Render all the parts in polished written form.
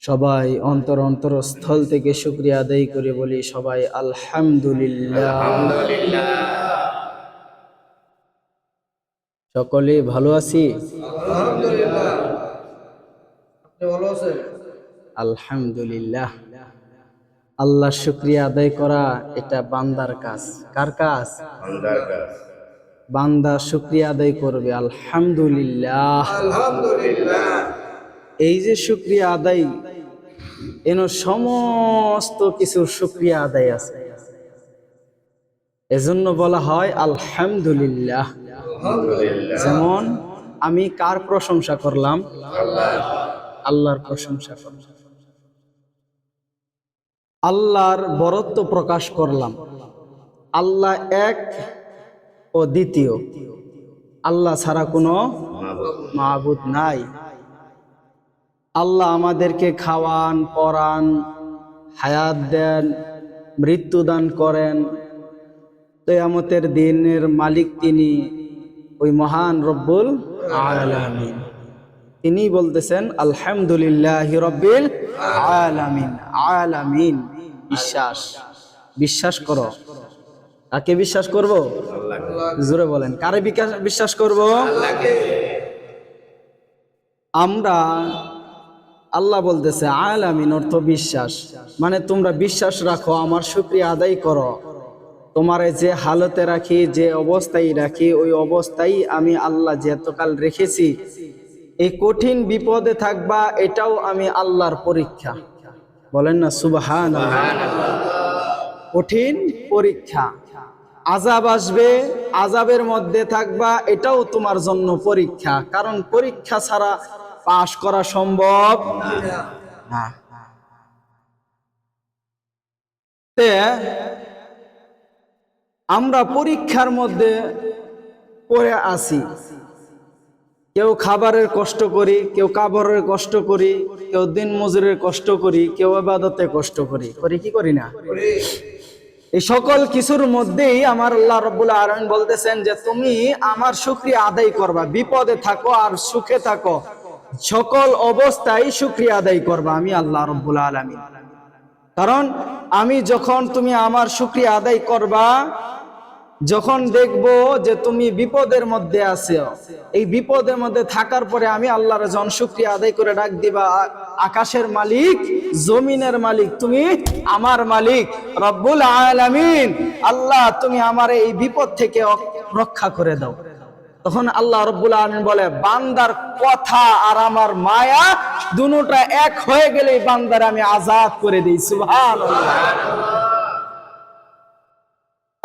সবাই অন্তরস্থল থেকে শুকরিয়া আদায় করে বলি সবাই আলহামদুলিল্লাহ। সকলে ভালো আছি? আলহামদুলিল্লাহ। আপনি ভালো আছেন? আলহামদুলিল্লাহ। আল্লাহর শুকরিয়া আদায় করা এটা বান্দার কাজ। কার কাজ? বান্দার কাজ। বান্দা শুকরিয়া আদায় করবে আলহামদুলিল্লাহ। আলহামদুলিল্লাহ। এই যে শুকরিয়া আদায়, এর সমস্ত কিছুর শুকরিয়া আদায় আছে, এজন্য বলা হয় আলহামদুলিল্লাহ। আলহামদুলিল্লাহ। যেমন আমি কার প্রশংসা করলাম? আল্লাহ। আল্লাহর প্রশংসা করলাম, আল্লাহর বরত্ব প্রকাশ করলাম। আল্লাহ এক ও দ্বিতীয়, আল্লাহ ছাড়া কোনো মাবুদ নাই। আল্লাহ আমাদেরকে খাওয়ান, পরান, হায়াত দেন, মৃত্যু দান করেন। কিয়ামতের দিনের মালিক তিনি, ওই মহান রব্বুল আলামিন। তিনি বলতেছেন আলহামদুলিল্লাহি রাব্বিল আলামিন। আলামিন বিশ্বাস করো। কাকে বিশ্বাস করব? জোরে বলেন, কারে বিশ্বাস করব? আমরা, আল্লাহ বলতেছে আলামিন অর্থ বিশ্বাস, মানে তোমরা বিশ্বাস রাখো, আমার শুকরিয়া আদায় করো। তোমারে যে হালতে রাখি, যে অবস্থায় রাখি, ওই অবস্থায় আমি আল্লাহ যে এতকাল রেখেছি, এই কঠিন বিপদে থাকবা, এটাও আমি আল্লাহর পরীক্ষা। বলেন না সুবহানাল্লাহ। কঠিন পরীক্ষা, আযাব আসবে, আযাবের মধ্যে থাকবা, এটাও তোমার জন্য পরীক্ষা। কারণ পরীক্ষা ছাড়া পাশ করা সম্ভব না। আমরা পরীক্ষার মধ্যে পড়ে আছি। কেউ খাবারের কষ্ট করি, কেউ কাপড়ের কষ্ট করি, কেউ দিন মজুরের কষ্ট করি, কেউ ইবাদতে কষ্ট করি কি করি না? এই সকল কিছুর মধ্যেই আমার আল্লাহ রাব্বুল আলামিন বলতেছেন যে তুমি আমার শুকরিয়া আদায় করবা। বিপদে থাকো আর সুখে থাকো, সকল অবস্থায় শুকরিয়া আদায় করবা আমি আল্লাহ রাব্বুল আলামিন। কারণ আমি যখন তুমি আমার শুকরিয়া আদায় করবা, যখন দেখব যে তুমি বিপদের মধ্যে আছো, এই বিপদের মধ্যে থাকার পরে আমি আল্লাহর যখন শুকরিয়া আদায় করে ডাক দিবা, আকাশের মালিক, জমিনের মালিক, তুমি আমার মালিক রব্বুল আলামিন, আল্লাহ তুমি আমার এই বিপদ থেকে রক্ষা করে দাও। তখন আল্লাহ রব্বুল আলামিন বলে, বান্দার কথা আর আমার মায়া দুটোটা এক হয়ে গেলে বান্দার আমি আজাদ করে দিই। সুবহানাল্লাহ।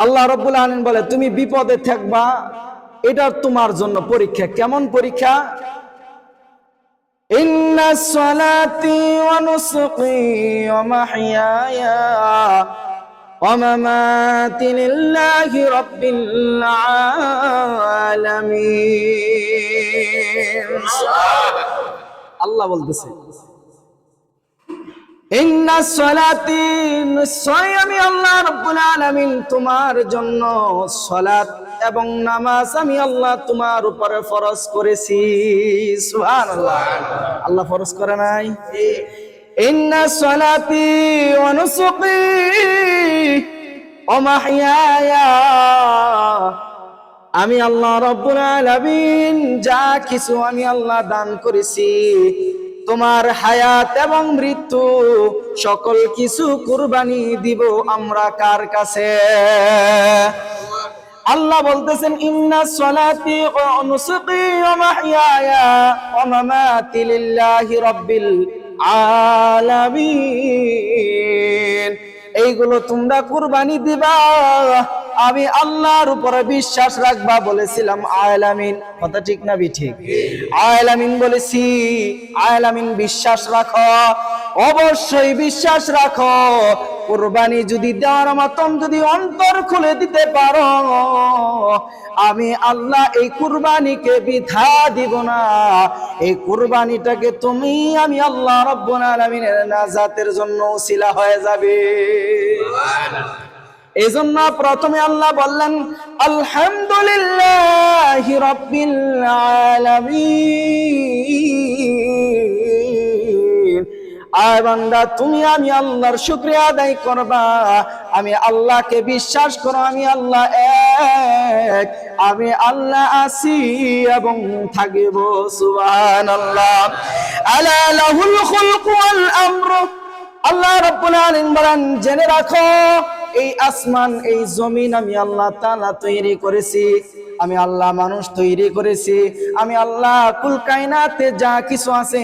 আল্লাহ রাব্বুল আলামিন বলে তুমি বিপদে থাকবা, এটা তোমার জন্য পরীক্ষা। কেমন পরীক্ষা? ইন্নাস সালাতি ওয়া নুসুকি ওয়া মাহইয়ায়া ওয়া মামাতি লিল্লাহি রাব্বিল আলামিন। আল্লাহ বলতেছে ইন্নাস সালাতি, নিশ্চয় আমি আল্লাহ রাব্বুল আলামিন তোমার জন্য সালাত এবং নামাজ আমি আল্লাহ তোমার উপরে ফরজ করেছি। সুবহানাল্লাহ। আল্লাহ ফরজ করে নাই? ইন্নাস সালাতি ওয়া নুসুকি ওয়া মাহইয়ায়া, আমি আল্লাহ রাব্বুল আলামিন যা কিছু আমি আল্লাহ দান করেছি, তোমার হায়াত এবং মৃত্যু সকল কিছু কুরবানি দিব আমরা কার কাছে? আল্লাহ বলতেছেন ইন্নাস সালাতি ওয়া নুসুকি ওয়া মাহইয়ায়া ওয়া মামাতি লিল্লাহি রাব্বিল আলামিন। এইগুলো তোমরা কুরবানি দিবা, আমি আল্লাহর উপরে বিশ্বাস রাখবা। বলেছিলাম আলামিন, কথা ঠিক না ঠিক? আলামিন বলেছি, আলামিন বিশ্বাস রাখো, অবশ্যই বিশ্বাস রাখো। কুরবানি যদি দেওয়ার মতন যদি অন্তর খুলে দিতে পারো, আমি আল্লাহ এই কুরবানিকে বৃথা দিব না। এই কুরবানিটাকে তুমি আমি আল্লাহ রাব্বুল আলামিনের নাজাতের জন্য ওসিলা হয়ে যাবে। এই জন্য প্রথমে আল্লাহ বললেন আলহামদুলিল্লাহি রাব্বিল আলামিন। আয় বান্দা, তুমি আমি আল্লাহর শুকরিয়া আদায় করবা। আমি আল্লাহকে বিশ্বাস করো, আমি আল্লাহ এক, আমি আল্লাহ আছি এবং থাকিব। সুবহানাল্লাহ। আলা লাহুল খুলকু ওয়াল আমরু। আল্লাহ রাব্বুল আলামিন বলেন, জেনে রাখো এই আসমান এই জমিন আমি আল্লাহ তাআলা তৈরি করেছি। আমি আল্লাহ মানুষ তৈরি করেছি। আমি আল্লাহ কুল কায়নাতে যা কিছু আছে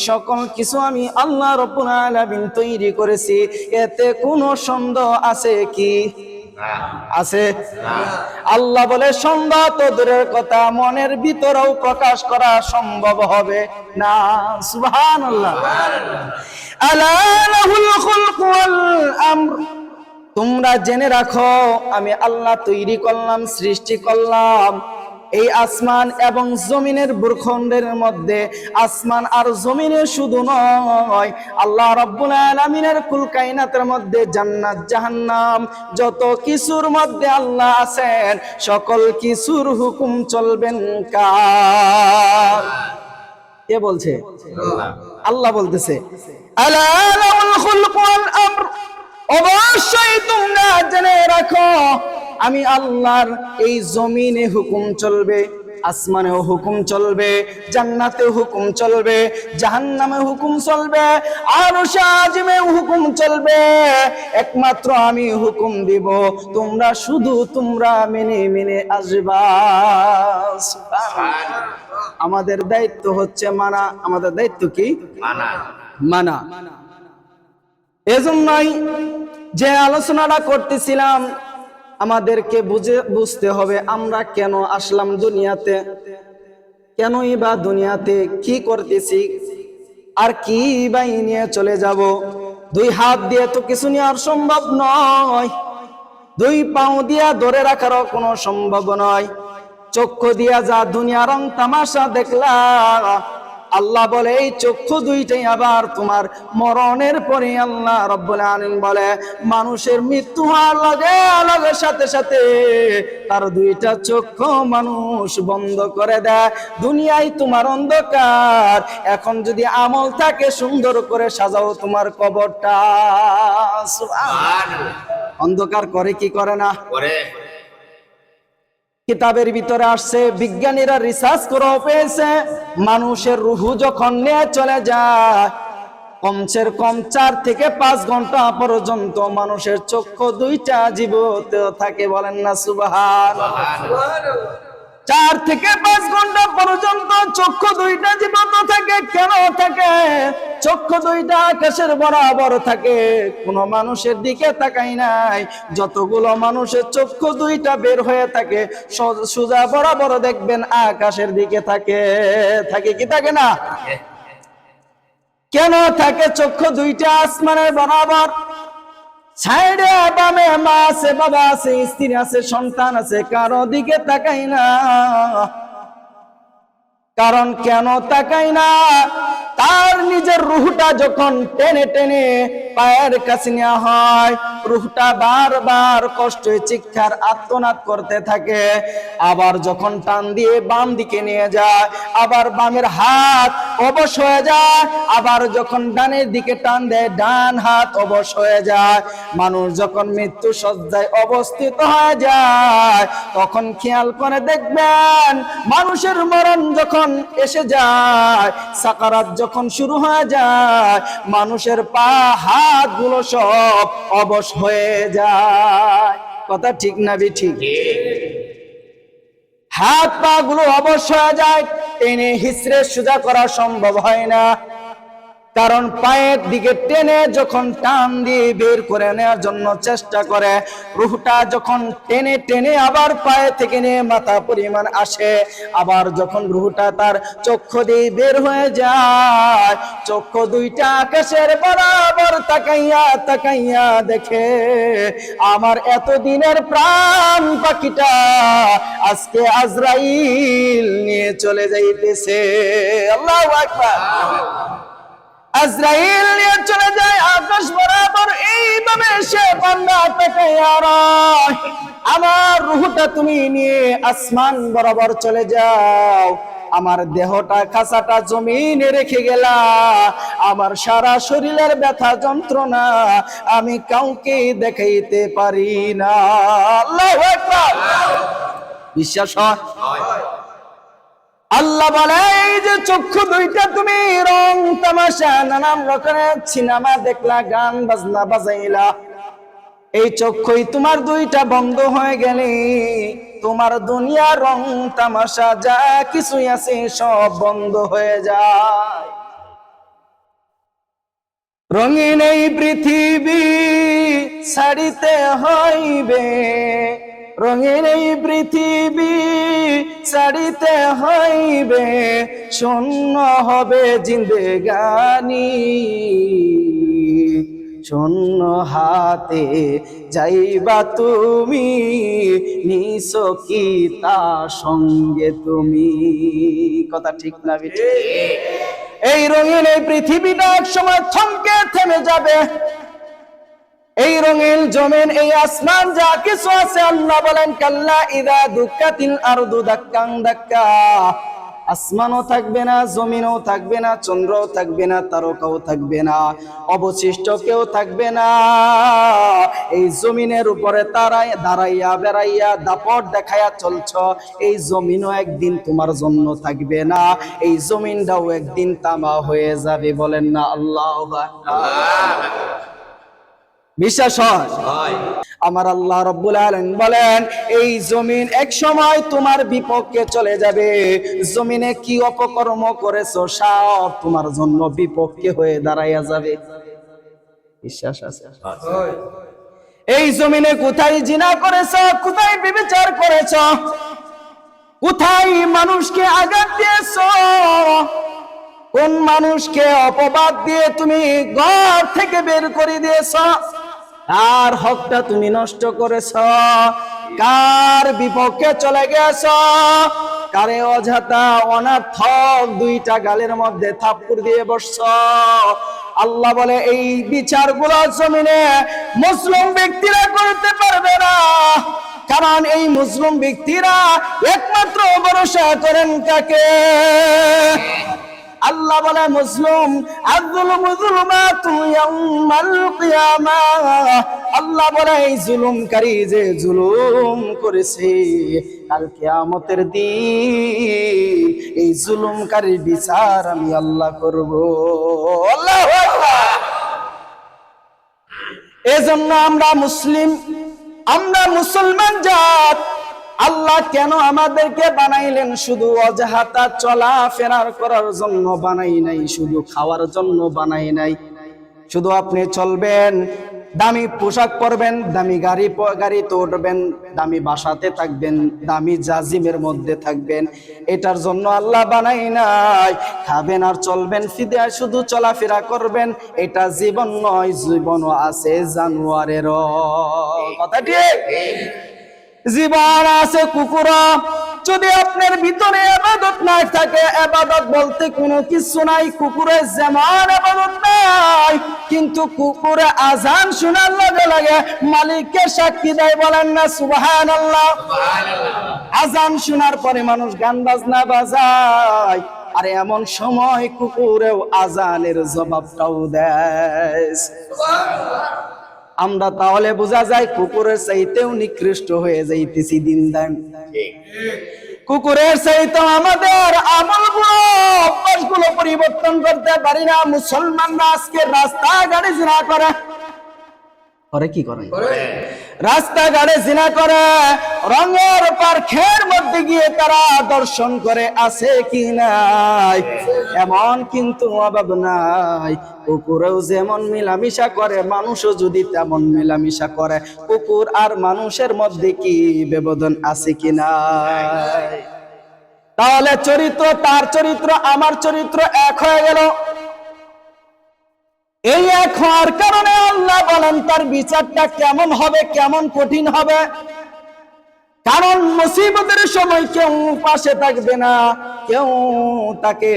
সকল কিছু আমি আল্লাহ রাব্বুল আলামিন তৈরি করেছি। এতে কোনো সন্দেহ আছে কি? আছে? আল্লাহ বলে সন্দেহ তো দূরের কথা, মনের ভিতরেও প্রকাশ করা সম্ভব হবে না। সুবহানাল্লাহ। আলা লাহুল খুলকু ওয়াল আমর। তোমরা জেনে রাখো আমি আল্লাহ তৈরি করলাম, সৃষ্টি করলাম এই আসমান এবং জমিনের ভূখণ্ডের মধ্যে। আসমান আর জমিনে শুধু নয়, আল্লাহ রাব্বুল আলামিনের কুল কায়নাতের মধ্যে জান্নাত জাহান্নাম যত কিছুর মধ্যে আল্লাহ আছেন, সকল কিছুর হুকুম চলবেন কার? কে বলছে? আল্লাহ বলতেছে, আলা লাহুল খুলকু ওয়াল আমর। অবশ্যই তোমরা জেনে রাখো আমি আল্লাহর এই জমিনে হুকুম চলবে, আসমানেও হুকুম চলবে, জান্নাতে হুকুম চলবে, জাহান্নামে হুকুম চলবে, আরশে আজিমে হুকুম চলবে। একমাত্র আমি হুকুম দিব, তোমরা শুধু তোমরা মেনে মেনে আসবা। আমাদের দায়িত্ব হচ্ছে মানা। আমাদের দায়িত্ব কি? মানা। এজন্যই যে আলোচনাটা করতেছিলাম, আমাদেরকে বুঝতে হবে আমরা কেন আসলাম দুনিয়াতে, কেনই বা দুনিয়াতে কি করতেছি, আর কি বা নিয়ে চলে যাব। দুই হাত দিয়ে তো কিছু নেওয়ার সম্ভব নয়, দুই পাও দিয়া ধরে রাখারও কোনো সম্ভব নয়। চক্ষু দিয়া যা দুনিয়া রং তামাশা দেখলা, আল্লাহ বলে এই চক্ষু দুইটাই আবার তোমার মরণের পরে আল্লাহ রাব্বুল আলামিন বলে মানুষের মৃত্যু হওয়ার লগে সাথে সাথে তার দুইটা চক্ষু মানুষ বন্ধ করে দেয়। দুনিয়ায় তোমার অন্ধকার, এখন যদি আমল থাকে সুন্দর করে সাজাও তোমার কবরটা। সুবহানাল্লাহ। অন্ধকার করে কি করে না? করে। কিতাবের ভিতরে আসছে, বিজ্ঞানীরা রিসার্চ করে পেয়েছে মানুষের রুহু যখন নিয়ে চলে যায় কমসে কম 4 থেকে 5 ঘন্টা পর্যন্ত মানুষের চক্ষু দুইটা জীবিত থাকে। বলেন না সুবহানাল্লাহ। 4 থেকে 5 ঘন্টা পর্যন্ত চক্ষু দুইটা জীবিত থাকে। কেন থাকে? চক্ষু দুইটা আকাশের বরাবর থাকে, কোন মানুষের দিকে তাকাই নাই। যতগুলো মানুষের চক্ষু দুইটা বের হয়ে থাকে সোজা বরাবর দেখবেন আকাশের দিকে থাকে। থাকে কি থাকে না? কেন থাকে চক্ষু দুইটা আসমানের বরাবর? সাইডে বামে মা আছে, বাবা আছে, স্ত্রী আছে, সন্তান আছে, কারো দিকে তাকাই না। কারণ কেন তাকাই না? তার নিজের রুহটা যখন টেনে টেনে পায়ের কাছে নেওয়া হয়, রুহটা বারবার কষ্টে চিৎকার আর্তনাদ করতে থাকে। আবার যখন টান দিয়ে বাম দিকে নিয়ে যায়, আবার বামের হাত অবশ হয়ে যায়। আবার যখন ডানের দিকে টান দেয়, ডান হাত অবশ হয়ে যায়। মানুষ যখন মৃত্যু শয্যায় অবস্থিত হয়ে যায়, তখন খেয়াল করে দেখবেন মানুষের মরণ যখন এসে যায়, সাকারাত যখন শুরু হয়ে যায়, মানুষের পা হাত গুলো সব অবশ হয়ে যায়। কথা ঠিক না ঠিক? হাত পা গুলো অবশ হয়ে যায়, টেনে হিসড়ে সোজা করা সম্ভব হয় না। কারণ পায়ের দিকে টেনে যখন টান দিয়ে বের করে নেওয়ার জন্য চেষ্টা করে, রুহটা যখন টেনে টেনে আবার পায়ে থেকে নিয়ে মাথা পরিমাণ আসে, আবার যখন রুহটা তার চক্ষু দিয়ে বের হয়ে যায়, চক্ষু দুইটা আকাশের বরাবর তাকাইয়া তাকাইয়া দেখে আমার এতদিনের প্রাণ পাখিটা আজকে আজরাইল নিয়ে চলে যাইতেছে। আল্লাহু আকবার। আজরাইল নিয়ে চলে যায় আকাশ বরাবর। এইভাবে সে বান্দা তাকাইয়া রয়, আমার রূহটা তুমি নিয়ে আসমান বরাবর চলে যাও। আমার দেহটা খাঁচাটা জমিনে রেখে গেলা, আমার সারা শরীরের ব্যথা যন্ত্রণা আমি কাউকে দেখাইতে পারি না। আল্লাহু আকবার। বিশ্বাস হয়? আল্লাহ বলে এই যে চক্ষু দুইটা তুমি রং তামাশা নানান রকমের সিনেমা দেখলা, গান বাজনা বাজাইলা, এই চক্ষুই তোমার দুইটা বন্ধ হয়ে গেলে তোমার দুনিয়া রং তামাশা যা কিছুই আছে সব বন্ধ হয়ে যায়। রঙিন এই পৃথিবী ছাড়িতে হইবে, রঙিন এই পৃথিবী ছাড়িতে হইবে, শূন্য হবে জিন্দেগানি, শূন্য হাতে যাইবা তুমি, নিছো কি তা সঙ্গে তুমি। কথা ঠিক না বেঠিক? এই রঙিন এই পৃথিবীটা এক সময় থমকে থেমে যাবে। এই রঙিন জমিন এই আসমান যা কিছু আছে, আল্লাহ বলেন কাল্লা ইদা দুক্কাতিল আরদু দাক্কান দাক্কা, আসমানও থাকবে না, জমিনও থাকবে না, চন্দ্রও থাকবে না, তারকাও থাকবে না, অবশিষ্ট কেউ থাকবে না। এই জমিনের উপরে তারাই দাঁড়াইয়া বেড়াইয়া দাপট দেখাইয়া চলছ, এই জমিনও একদিন তোমার জন্য থাকবে না, এই জমিনটাও একদিন তামা হয়ে যাবে। বলেন না আল্লাহু আকবার। বিশ্বাস হয়? আমার আল্লাহ রাব্বুল আলামিন বলেন এই জমিন এক সময় তোমার বিপক্ষে চলে যাবে। জমিনে কি অপকর্ম করেছো সব তোমার জন্য বিপক্ষে হয়ে দাঁড়াইয়া যাবে। বিশ্বাস আছে? এই জমিনে কোথায় জিনা করেছো, কোথায় ব্যভিচার করেছো, কোথায় মানুষকে আঘাত দিয়েছো, কোন মানুষকে অপবাদ দিয়ে তুমি ঘর থেকে বের করে দিয়েছো, কার হকটা তুমি নষ্ট করেছ, কার বিপক্ষে চলে গেছ, কারে অযথা অনর্থক দুইটা গালের মধ্যে থাপ্পড় দিয়ে বসছ। আল্লাহ বলে এই বিচারগুলো জমিনে মুসলিম ব্যক্তিরা করতে পারবে না, কারণ এই মুসলিম ব্যক্তিরা একমাত্র ভরসা করেন কাকে? আল্লাহ বলে মুসলিম আযলুমু যুলুমাতুন ইয়াউমাল কিয়ামাহ, আল্লাহ বলে এই জুলুমকারী যে জুলুম করেছে কাল কিয়ামতের দিন এই জুলুমকারীর বিচার আমি আল্লাহ করব। আল্লাহু আকবার। এজন্য আমরা মুসলিম, আমরা মুসলমান জাত। আল্লাহ কেন আমাদেরকে বানাইলেন? শুধু অজাহাতা চলাফেরার করার জন্য বানাই নাই, শুধু খাওয়ার জন্য বানাই নাই। শুধু আপনি চলবেন, দামি পোশাক পরবেন, দামি গাড়িতে উঠবেন, দামি বাসাতে থাকবেন, দামি জাজিমের মধ্যে থাকবেন, এটার জন্য আল্লাহ বানাই নাই। খাবেন আর চলবেন, ফিদে শুধু চলাফেরা করবেন, এটা জীবন নয়, জীবনও আছে জানোয়ারেরও। কথা ঠিক? জীবন আছে কুকুর। যদি আপনার ভিতরে ইবাদত না থাকে, ইবাদত বলতে কোনো কিছু নাই, কুকুরের যেমন ইবাদত নাই, কিন্তু কুকুরে আজান শোনার লগে লগে মালিককে সাক্ষী দেয়। বলেন না সুবহানাল্লাহ। আজান শোনার পরে মানুষ গান বাজনা বাজায়, আর এমন সময় কুকুরেও আজানের জবাবটাও দেয়। আমরা তাহলে বোঝা যায় কুকুরের চাইতেও নিকৃষ্ট হয়ে যাইতেছি দিন দিন। কুকুরের চাইতে আমাদের আমলগুলো অভ্যাসগুলো পরিবর্তন করতে পারি না। মুসলমানরা আজকে রাস্তাঘাটে জিনা করে, কি করে? রাস্তাঘাটে জিনা করে, রঙের পার্কের মধ্যে গিয়ে তারা দর্শন করে, আছে কি নাই? এমন কিন্তু অভাব নাই। কুকুরেও যেমন মিলামিশা করে, মানুষও যদি তেমন মিলামিশা করে, কুকুর আর মানুষের মধ্যে কি ব্যবধান আছে কি নাই? তাহলে চরিত্র, তার চরিত্র আমার চরিত্র এক হয়ে গেল। এই এক হওয়ার কারণে আল্লাহ বলেন তার বিচারটা কেমন হবে, কেমন কঠিন হবে। কারণ মুসিবতের সময় কেউ পাশে থাকবে না, কেউ তাকে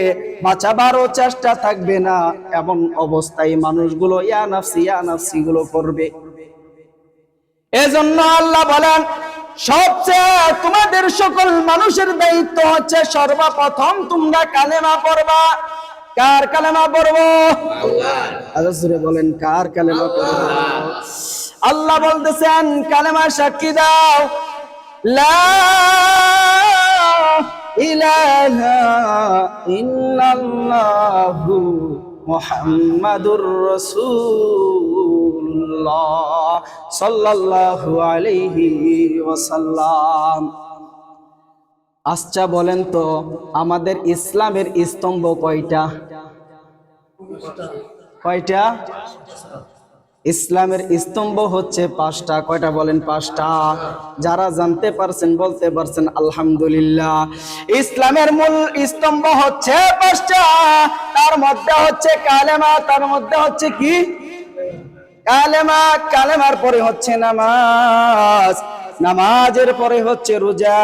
বাঁচাবারও চেষ্টা থাকবে না। এমন অবস্থায় মানুষগুলো ইয়া নাফসি গুলো করবে। এজন্য আল্লাহ বলেন সবচেয়ে তোমাদের সকল মানুষের দায়িত্ব হচ্ছে সর্বপ্রথম তোমরা কালেমা পড়বা। কার কালেমা পড়বো? আল্লাহ জোরে বলেন, কার কালেমা পড়বো? আল্লাহ বলতেছেন কালেমা সাক্ষী দাও, লা ইলাহা ইল্লাল্লাহু মুহাম্মাদুর রাসূলুল্লাহ সাল্লাল্লাহু আলাইহি ওয়াসাল্লাম। আচ্ছা বলেন তো আমাদের ইসলামের স্তম্ভ কয়টা? কয়টা? ইসলামের স্তম্ভ হচ্ছে 5টা। কয়টা বলেন? 5টা। যারা জানতে পারছেন বলতে পারছেন আলহামদুলিল্লাহ। ইসলামের মূল স্তম্ভ হচ্ছে 5টা। তার মধ্যে হচ্ছে কালেমা, তার মধ্যে হচ্ছে কি? কালেমা। কালেমার পরে হচ্ছে নামাজ, নামাজের পরে হচ্ছে রোজা,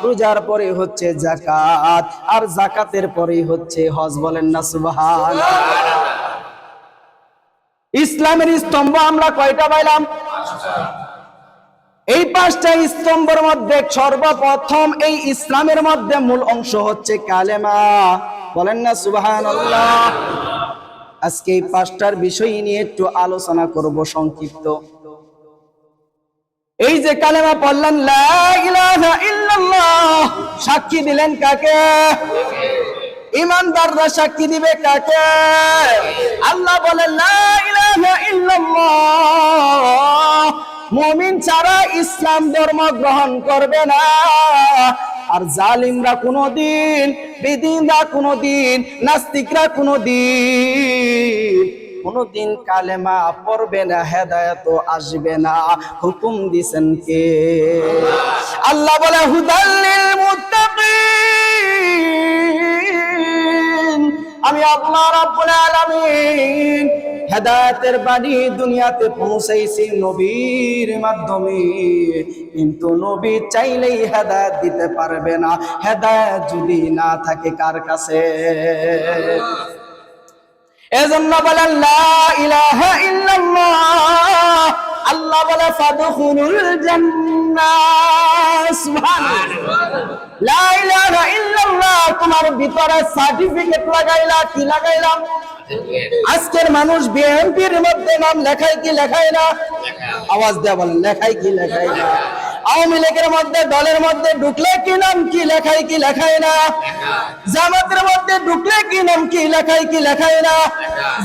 রোজার পরে হচ্ছে যাকাত, আর যাকাতের পরে হচ্ছে হজ। বলেন না সুবহানাল্লাহ। ইসলামের স্তম্ভ আমরা কয়টা পাইলাম? এই 5টা স্তম্ভের মধ্যে সর্বপ্রথম এই ইসলামের মধ্যে মূল অংশ হচ্ছে কালেমা। বলেন না সুবহানাল্লাহ। আজকে এই 5টার বিষয় নিয়ে একটু আলোচনা করব সংক্ষিপ্ত। এই যে কালেমা পড়লেন, লা ইলাহা ইল্লাল্লাহ, সাক্ষী দিলেন কাকে? ইমানদাররা সাক্ষী দিবে কাকে? আল্লাহ বলেন লা ইলাহা ইল্লাল্লাহ, মুমিন ছাড়া ইসলাম ধর্ম গ্রহণ করবে না। আর জালিমরা কোনদিন, বেদিনরা কোনদিন, নাস্তিকরা কোনদিন কালেমা পড়বে না, হেদায়েত আসবে না। হুকুম দিছেন কে? আল্লাহ বলে হুদাল্লিল মুত্তাকিন, আমি আল্লাহ রাব্বুল আলামিন হেদায়েতের বাণী দুনিয়াতে পৌঁছাইছি নবীর মাধ্যমে। কিন্তু নবী চাইলেই হেদায়েত দিতে পারবে না। হেদায়েত যদি না থাকে কার কাছে? এজন্য বলেন লা ইলাহা ইল্লাল্লাহ। আল্লাহ বলে ফাদখুলুল জান্নাহ। সুবহানাল্লাহ। লা ইলাহা ইল্লাল্লাহ তোমার ভিতরে সার্টিফিকেট লাগাইলা, কি লাগাইলাম? আজকের মানুষ বিএনপির মধ্যে নাম লেখায় কি লেখায় না? আওয়াজ দেয়া বলেন, লেখায় কি লেখায় না? আওয়ামী লীগের মধ্যে, দলের মধ্যে ঢুকলে কি নাম কি লেখায় কি লেখায় না? জামাতের মধ্যে ঢুকলে কি নাম কি লেখায় কি লেখায় না?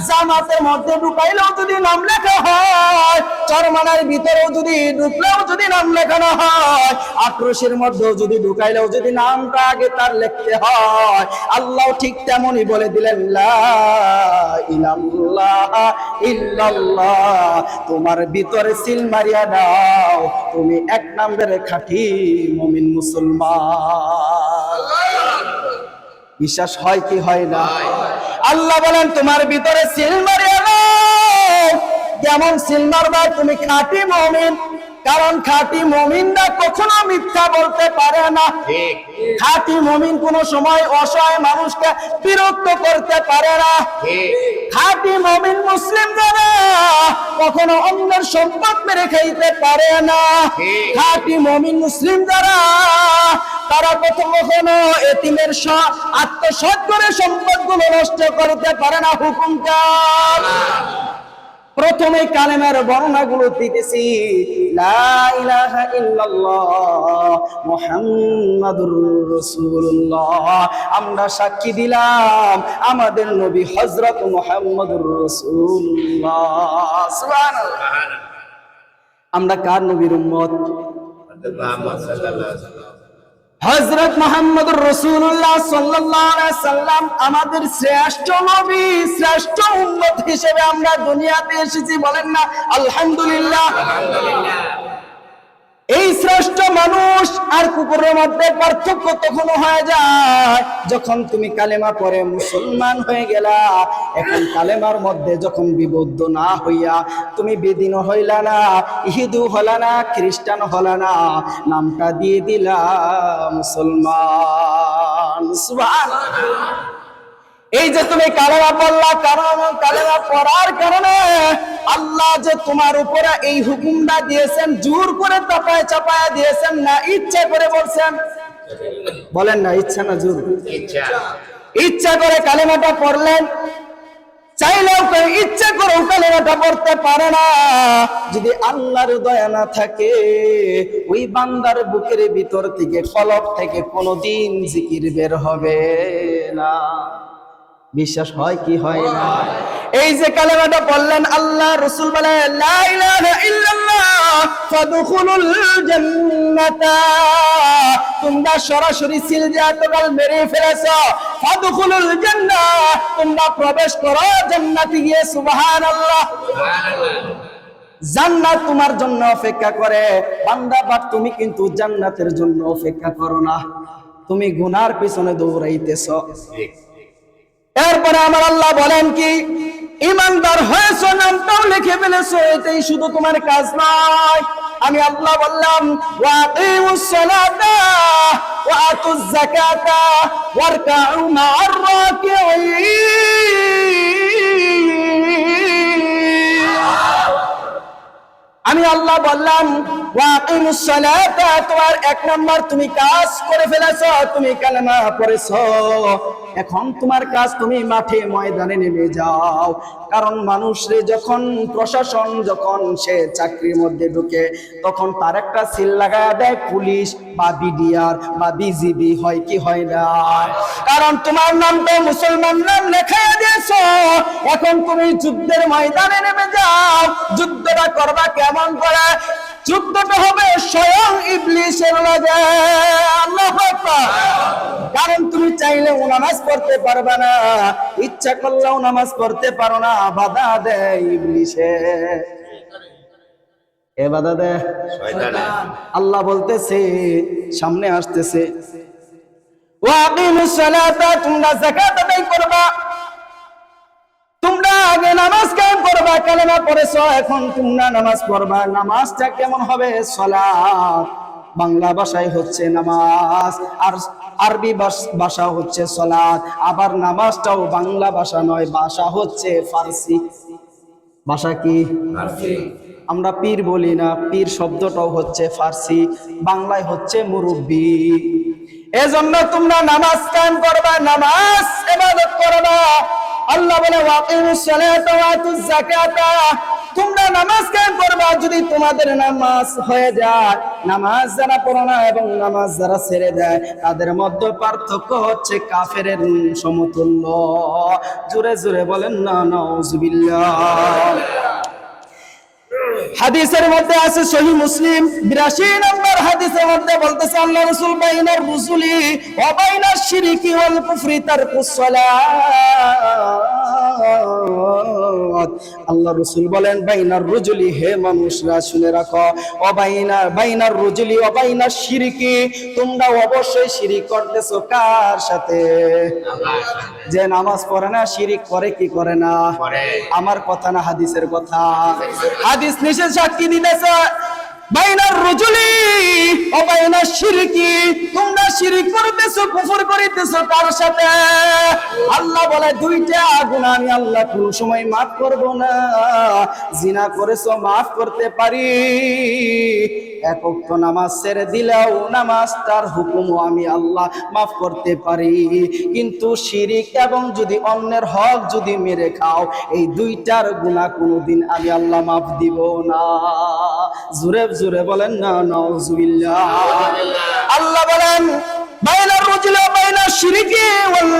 জামাতের মধ্যে ঢুকাইলেও যদি নাম লেখা হয়, চরমানার ভিতরেও যদি ঢুকলেও যদি নাম লেখানো হয়, আক্রোশের মধ্যেও যদি ঢুকাইলেও যদি নামটা আগে তার লিখতে হয়, আল্লাহ ঠিক তেমনই বলে দিলেন লা ইলাহা ইল্লাল্লাহ। তোমার ভিতরে সিল মারিয়া দাও, তুমি এক নম্বরে খাঁটি মুমিন মুসলমান। বিশ্বাস হয় কি হয় না? আল্লাহ বলেন তোমার ভিতরে সিল মারিয়া দাও। কেমন সিল মারবা? তুমি খাঁটি মুমিন। কারণ খাঁটি মুমিনরা কখনো মিথ্যা বলতে পারে না। খাঁটি মুমিন কোন সময় অসহায় মানুষকে বিরক্ত করতে পারে না। খাঁটি মুমিন মুসলিম যারা কখনো অন্যের সম্পদ মেরে খাইতে পারে না। খাঁটি মুমিন মুসলিম যারা তারা কখনো এতিমের আত্মসাৎ করে সম্পদগুলো নষ্ট করতে পারে না। হুকুম কার? প্রথমে কালেমার বর্ণনাগুলো দিতেছি। লা ইলাহা ইল্লাল্লাহ মুহাম্মাদুর রাসূলুল্লাহ। আমরা সাক্ষী দিলাম আমাদের নবী হযরত মুহাম্মদুর রাসূলুল্লাহ। সুবহানাল্লাহ। আমরা কার নবীর উম্মত? মুহাম্মদ সাল্লাল্লাহু আলাইহি ওয়াসাল্লাম। হযরত মুহাম্মদুর রাসূলুল্লাহ সাল্লাল্লাহু আলাইহি সাল্লাম আমাদের শ্রেষ্ঠ নবী, শ্রেষ্ঠ উম্মত হিসেবে আমরা দুনিয়াতে এসেছি। বলেন না আলহামদুলিল্লাহ। এই শ্রেষ্ঠ মানুষ আর কুকুরের মধ্যে পার্থক্য তখন হয়ে যায় যখন তুমি কালেমা পড়ে মুসলমান হয়ে গেলা। এখন কালেমার মধ্যে যখন বিবদ্ধ না হইয়া তুমি বেদিন হইলা না, হিন্দু হলা না, খ্রিস্টান হলা না, নামটা দিয়ে দিলা মুসলমান। সুবহানাল্লাহ। এই যে তুমি কালেমা পড়লা, কারণ কালেমা পড়ার কারণে আল্লাহ যে তোমার উপরে এই হুকুমটা দিয়েছেন জোর করে চাপায় চাপায় দিয়েছেন না ইচ্ছা করে বলছেন? বলেন না, ইচ্ছা না জোর? ইচ্ছা। ইচ্ছা করে কালেমাটা পড়লেন, চাইলেও কেউ ইচ্ছা করে কালেমাটা পড়তে পারে না। যদি আল্লাহর দয়া না থাকে ওই বান্দার বুকের ভিতর থেকে কলব থেকে কোনোদিন জিকির বের হবে না। বিশ্বাস হয় কি হয় না? এই যে কালেমাটা বললেন, আল্লাহ রাসূল বলেন লা ইলাহা ইল্লাল্লাহ ফাদখুলুল জান্নাতা, তোমরা সরাসরি সিলজাতকাল মেরে ফেলেছো, ফাদখুলুল জান্নাহ, তোমরা প্রবেশ করো জান্নাতে গিয়ে। সুবহানাল্লাহ। জান্নাত তোমার জন্য অপেক্ষা করে বান্দা, বাট তুমি কিন্তু জান্নাতের জন্য অপেক্ষা করো না, তুমি গুনার পিছনে দৌড়াইতেছো। এরপরে আমার আল্লাহ বলেন কি, ইমানদার হয়েছো, নামটাও লিখে ফেলেছো, এটাই শুধু তোমার কাজ নয়। আমি আল্লাহ বললাম ওয়া আকিমুস সালাতা ওয়া আতুজ যাকাতা ওয়ারকাউ মা'আর রাকিঈন। আমি আল্লাহ বললাম ওয়া আকিমুস সালাতা, তোমার এক নাম্বার তুমি কাজ করে ফেলেছো, তুমি কালেমা পড়েছো, এখন তোমার কাজ তুমি মাঠে ময়দানে নেমে যাও। কারণ মানুষরে যখন প্রশাসন যখন সে চাকরির মধ্যে ঢুকে তখন তার একটা সিল লাগায় দেয় পুলিশ বা বিডিআর বা বিজিবি, হয় কি হয় না? কারণ তোমার নামটা মুসলমান নাম লেখা দিয়েছো, এখন তুমি যুদ্ধের ময়দানে নেমে যাও। যুদ্ধটা করবা কেমন করে? যুদ্ধটা হবে স্বয়ং ইবলিসের লগে। আল্লাহু আকবার। কারণ তুমি চাইলেও নামাজ পড়তে পারবে না, ইচ্ছা করলেও নামাজ পড়তে পারো না, বাধা দেয় ইবলিসে। এ বাধা দেয় শয়তান। আল্লাহ বলতেছে সামনে আসতেছে ওয়া আকিমুস সালাতা, তোমরা যাকাত আদায় করবা, তোমরা আগে নামাজ কায়েম করবা, কালেমা পড়েছো, এখন তোমরা নামাজ পড়বা। নামাজটা কেমন হবে? সালাত, বাংলা ভাষায় হচ্ছে নামাজ, আর আরবি ভাষা হচ্ছে সালাত। আবার নামাজটাও বাংলা ভাষা নয়, ভাষা হচ্ছে ফার্সি। ভাষা কি? ফার্সি। আমরা পীর বলি না, পীর শব্দটাও হচ্ছে ফার্সি, বাংলায় হচ্ছে মুরব্বি। এজন্য তোমরা নামাজ কায়েম করবা, নামাজ ইবাদত করবা। আল্লাহ বলে ওয়াকিমুস সালাতা ওয়া আতুজ যাকাতা, তোমরা নামাজ কায়েম করবা। যদি তোমাদের নামাজ হয়ে যায়, নামাজ যারা পড়ে না এবং নামাজ যারা ছেড়ে দেয় তাদের মধ্যে পার্থক্য হচ্ছে কাফেরের সমতুল্য। জোরে জোরে বলেন না নাউজুবিল্লাহ। হাদিসের মধ্যে আছে সহিহ মুসলিম 82 নম্বর হাদিসের মধ্যে বলতেছে আল্লাহ রাসূল বাইনার রুসুলি ওয়া বাইনাশ শিরকি ওয়াল কুফরি তারকুস সালাত। আল্লাহ রাসূল বলেন বাইনার রুজুলি, হে মানুষরা শুনে রাখো, ওয়া বাইনার রুজুলি ওয়া বাইনাশ শিরকি, তোমরা অবশ্যই শিরিক করতেছো। কার সাথে? যে নামাজ পড়ে না শিরিক করে কি করে না? আমার কথা না হাদিসের কথা। হাদিস নিষেধ সাক্ষী দিতেছে বাইনার রুজুলি ও বাইনাশ শিরকি, তোমরা শিরিক করতেছো, কুফর করিতেছো কার সাথে? আল্লাহ বলে দুইটা গুনাহ আমি আল্লাহ কোন সময় maaf করব না। জিনা করেছো maaf করতে পারি, এক ওয়াক্ত নামাজ ছেড়ে দিলেও নামাজটার হুকুমও আমি আল্লাহ maaf করতে পারি, কিন্তু শিরিক এবং যদি অন্যের হক যদি মেরে খাও, এই দুইটার গুনাহ কোনোদিন আমি আল্লাহ maaf দিব না। জোরে জোরে বলেন না নাউজুবিল্লাহ। আল্লাহ বলেন বাইনার রুজুলি ওয়া বাইনাশ শিরকি ওয়াল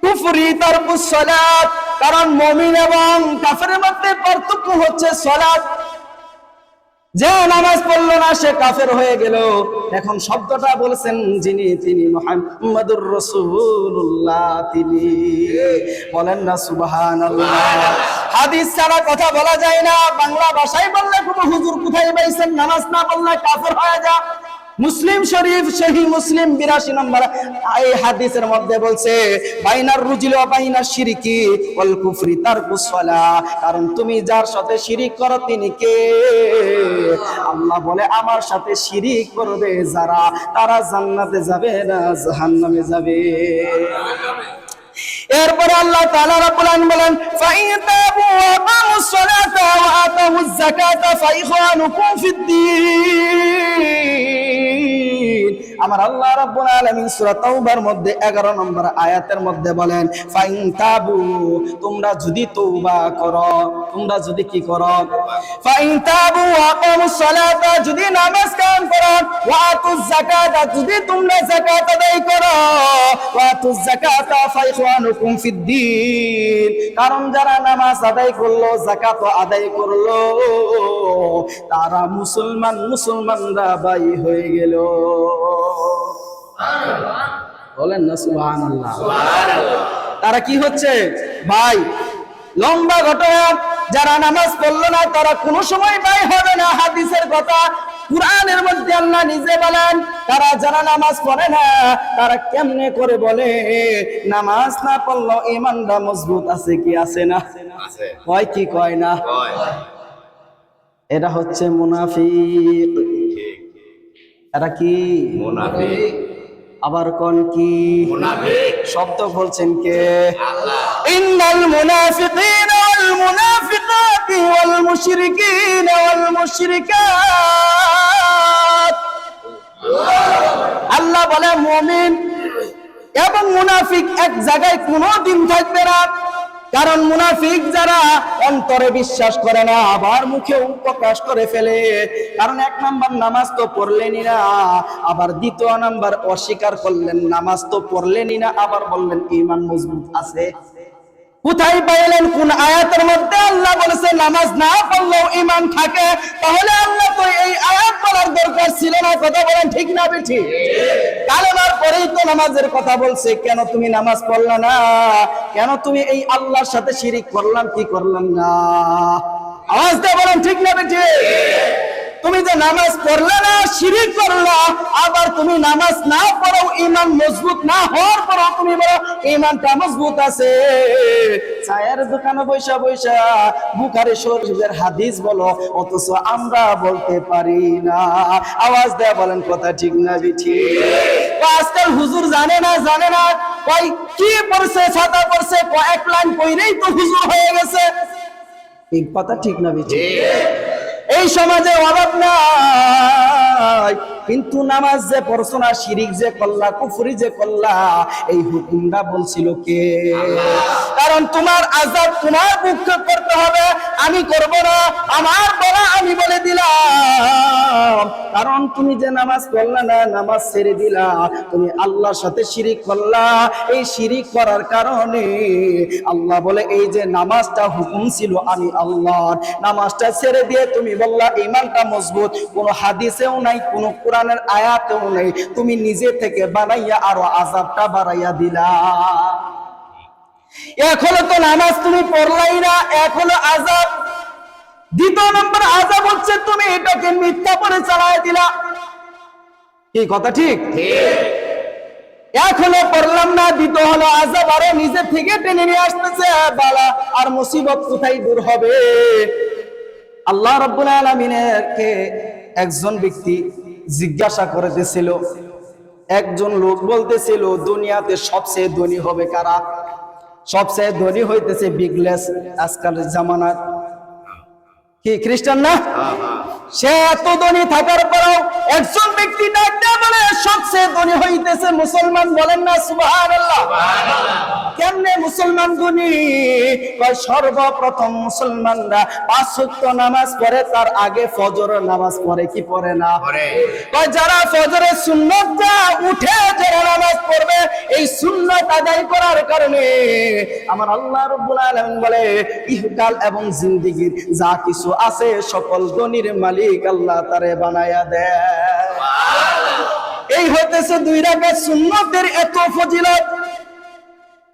কুফরি তারকুস সালাত, কারণ মুমিন এবং কাফেরের মধ্যে পার্থক্য হচ্ছে সালাত। যে নামাজ পড়লো না সে কাফের হয়ে গেল। এখন শব্দটা বলেছেন যিনি, তিনি মুহাম্মাদুর রাসূলুল্লাহ, তিনি। বলেন না সুবহানাল্লাহ। হাদিস ছাড়া কথা বলা যায় না, বাংলা ভাষায় বললে কোনো হুজুর কোথায় পাইছেন নামাজ না পড়লে কাফের হয়ে যা। মুসলিম শরীফ সহিহ মুসলিম 82 নম্বর এই হাদিসের মধ্যে বলছে বাইনার রুজুলি ওয়া বাইনাশ শিরকি ওয়াল কুফরি তারকুস সালাহ, কারণ তুমি যার সাথে শিরিক করো তিনি কে? আল্লাহ বলে আমার সাথে শিরিক করবে যারা, তারা জান্নাতে যাবে না জাহান্নামে যাবে। এরপরে আল্লাহ তাআলা রাব্বুল আলামিন বলেন ফাইন তাবু ওয়া আকামুস সালাতা আতুজ যাকাতা ফাইখানুকুম ফিদ্দীন। আমার আল্লাহ রাব্বুল আলামিন সূরা তাওবার মধ্যে 11 নম্বর আয়াতের মধ্যে বলেন, ফাইন তাবু, তোমরা যদি তওবা করো, তোমরা যদি কি করো, ফাইন তাবু ওয়া আকামুস সালাতা, যদি নামাজ কায়েম করো, ওয়া আতুজ যাকাতা, যদি তোমরা যাকাত আদায় করো, ওয়া আতুজ যাকাতা ফাইখানুকুম ফিদ্দীন, কারণ যারা নামাজ আদায় করলো, যাকাত আদায় করলো, তারা মুসলমানরা ভাই হয়ে গেল। বলেন না সুবহানাল্লাহ। তারা কি হচ্ছে ভাই? লম্বা ঘটনা, যারা নামাজ পড়লো না তারা কোনো সময় ভাই হবে না। হাদিসের কথা, কুরআনের মধ্যে আল্লাহ নিজে বলেন, তারা যারা নামাজ পড়ে না তারা কেমনে করে বলে নামাজ না পড়লো ঈমানটা মজবুত আছে কি আছে না? আছে। কয় কি কয় না? কয়। এরা হচ্ছে মুনাফিক। ঠিক। এরা কি মুনাফিক। আবার কোন কি মুনাফিক। শব্দ বলছেন কে? আল্লাহ। ইন্নাল মুনাফিকিনা ওয়াল মুনাফিকাতি ওয়াল মুশরিকিনা ওয়াল মুশরিকাত, আল্লাহ বলে মুমিন এবং মুনাফিক এক জায়গায় কোনোদিন থাকবে না। কারণ মুনাফিক যারা অন্তরে বিশ্বাস করে না, আবার মুখেও প্রকাশ করে ফেলে। কারণ এক নাম্বার নামাজ তো পড়লেনই না, আবার দ্বিতীয় নাম্বার অস্বীকার করলেন নামাজ তো পড়লেনই না, আবার বললেন ঈমান মজবুত আছে। কোথায় পাইলেন? কোন আয়াতের মধ্যে আল্লাহ বলেছে নামাজ না পড়লেও ঈমান থাকে? তাহলে আল্লাহ তো এই আয়াত বলার দরকার ছিল না। কথা বলেন ঠিক না বেঠি? কালেমার পরেই তো নামাজের কথা বলছে। কেন তুমি নামাজ পড়লা না? কেন তুমি এই আল্লাহর সাথে শিরিক করলাম কি করলাম না? আওয়াজ দিয়ে বলেন ঠিক না বেঠি? তুমি যে নামাজ পড়লে না, শিরিক করলা, আবার তুমি নামাজ না পড়ো, ঈমান মজবুত না হওয়ার পরও তুমি বলো ঈমানটা মজবুত আছে। চায়ের দোকানে বৈশা বৈশা বুখারী শরীফের হাদিস বলো, অথচ আমরা বলতে পারি না। আওয়াজ দেয়া বলেন কথা ঠিক না বেঠি? আজকাল হুজুর জানে না কয় কি পড়ছে, ছাতা পড়ছে, এক লাইন কইরেই তো হুজুর হয়ে গেছে। এই কথা ঠিক না বেঠি? এই সমাজে অভাব নাই, কিন্তু নামাজ যে পড়ছো না, শিরিক যে করলা, কুফরি যে করলা, এই হুকুমটা বলছিল কে? কারণ তোমার আযাব তোমার বুকে করতে হবে, আমি করব না। আমার বলা আমি বলে দিলাম। কারণ তুমি যে নামাজ পড়লা না, নামাজ ছেড়ে দিলা, তুমি আল্লাহর সাথে শিরিক করলা। এই শিরিক করার কারণে আল্লাহ বলে এই যে নামাজটা হুকুম ছিল আমি আল্লাহর, নামাজটা ছেড়ে দিয়ে তুমি বললা ঈমানটা মজবুত। কোন হাদিসেও নাই, কোন কোরআনের আয়াতেও নেই, তুমি নিজে থেকে বানাইয়া আরো আযাবটা বাড়াইয়া দিলা। এখনো তো নামাজ তুমি পড়লাই না, এখনো আযাব। দ্বিতীয় নম্বর আযাব হচ্ছে তুমি এটাকে মিথ্যা করে চালায় দিলা। কি কথা ঠিক? এখনো পড়লাম না, দ্বিতীয় হলো আযাব, আরো নিজে থেকে টেনে নিয়ে আসতেছে বালা আর মুসিবত কোথায় দূর হবে? আল্লাহ রাব্বুল আলামিনকে একজন ব্যক্তি জিজ্ঞাসা করতেছিল, একজন লোক বলতেছিল দুনিয়াতে সবচেয়ে ধনী হবে কারা? সবচেয়ে ধনী হইতেছে বিগলেস আজকালের জামানার কি খ্রিস্টান না? সে এত ধনী থাকার পরেও একজন ব্যক্তি ডাক দিয়ে বলে সবচেয়ে ধনী হইতেছে মুসলমান। বলেন না সুবহানাল্লাহ। কেমনে মুসলমান ধনী? কয় সর্বপ্রথম মুসলমানরা 5 ওয়াক্ত নামাজ পড়ে, তার আগে ফজর নামাজ পড়ে কি পড়ে না? কয় যারা ফজরের সুন্নত যা উঠে যারা নামাজ পড়বে, এই সুন্নত আদায় করার কারণে আমার আল্লাহ রাব্বুল আলামিন বলে ইহকাল এবং জিন্দেগীর যা কিছু আছে সকল ধনীর মালিক আল্লাহ তারে বানায়া দেয়। এই হইতেছে 2 রাকাত সুন্নতের এত ফজিলত।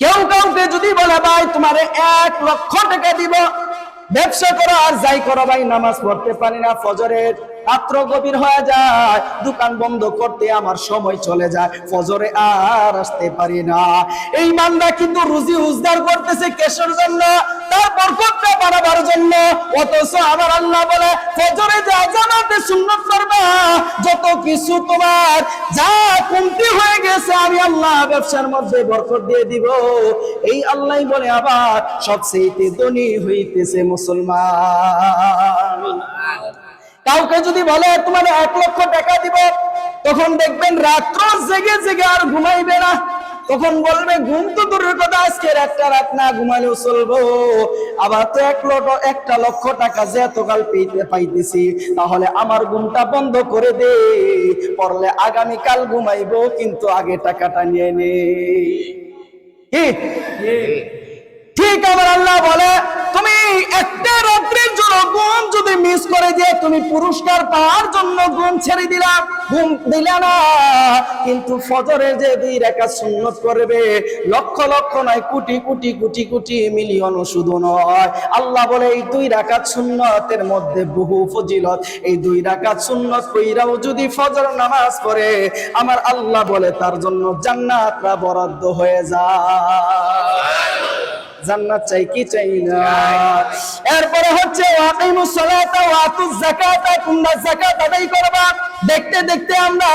কেউ কাউকে যদি বলে ভাই তোমারে 1 লক্ষ টাকা দিব, ব্যবসা করো আর যাই করো ভাই, নামাজ পড়তে পারি না ফজরের, রাত্র গভীর হয়ে যায়, দোকান বন্ধ করতে আমার সময় চলে যায়, ফজরে আর আসতে পারি না। এই বান্দা কিন্তু রুজি উজগার করতেছে কিসের জন্য? তার বরকতটা বাড়াবার জন্য। অথচ আমার আল্লাহ বলে ফজরে যা জামাতে সুন্নাত করবা, যত কিছু তোমার যা কমতি হয়ে গেছে আমি আল্লাহ ব্যবসার মধ্যে বরকত দিয়ে দিব। এই আল্লাহই বলে আবার সবচেয়ে ধনী হইতেছে মুসলমান। কাউকে যদি বলে তোমার 1 লক্ষ টাকা দিব, তখন দেখবেন রাত্র জেগে জেগে আর ঘুমাইবে না। তখন বলবে ঘুম তো দূরের কথা, আজকের একটা রাত না ঘুমাইলেও চলবো। আবার তো 1 লক্ষ টাকা যে এতকাল পাইতেছি, তাহলে আমার ঘুমটা বন্ধ করে দে, পরলে আগামীকাল ঘুমাইবো, কিন্তু আগে টাকাটা নিয়ে নে। কি ঠিক আমার আল্লাহ বলে তুমি একটা রাত্রির জন্য ঘুম যদি মিস করে দিয়ে তুমি পুরস্কার পাওয়ার জন্য ঘুম ছেড়ে দিলা, ঘুম দিলা না, কিন্তু ফজরের যে 2 রাকাত সুন্নাত করবে, লক্ষ লক্ষ নয়, কোটি কোটি কোটি কোটি মিলিয়ন শুধু নয়, আল্লাহ বলে এই 2 রাকাত সুন্নাতের মধ্যে বহু ফজিলত। এই 2 রাকাত সুন্নাত কইরাও যদি ফজর নামাজ পড়ে, আমার আল্লাহ বলে তার জন্য জান্নাতটা বরাদ্দ হয়ে যায়। জান্নাত চাই কি চাই না? এরপরে হচ্ছে ওয়াকিমুস সালাতা ওয়া আতুজ যাকাতা, তোমরা যাকাত আদায় করবা। দেখতে দেখতে আমরা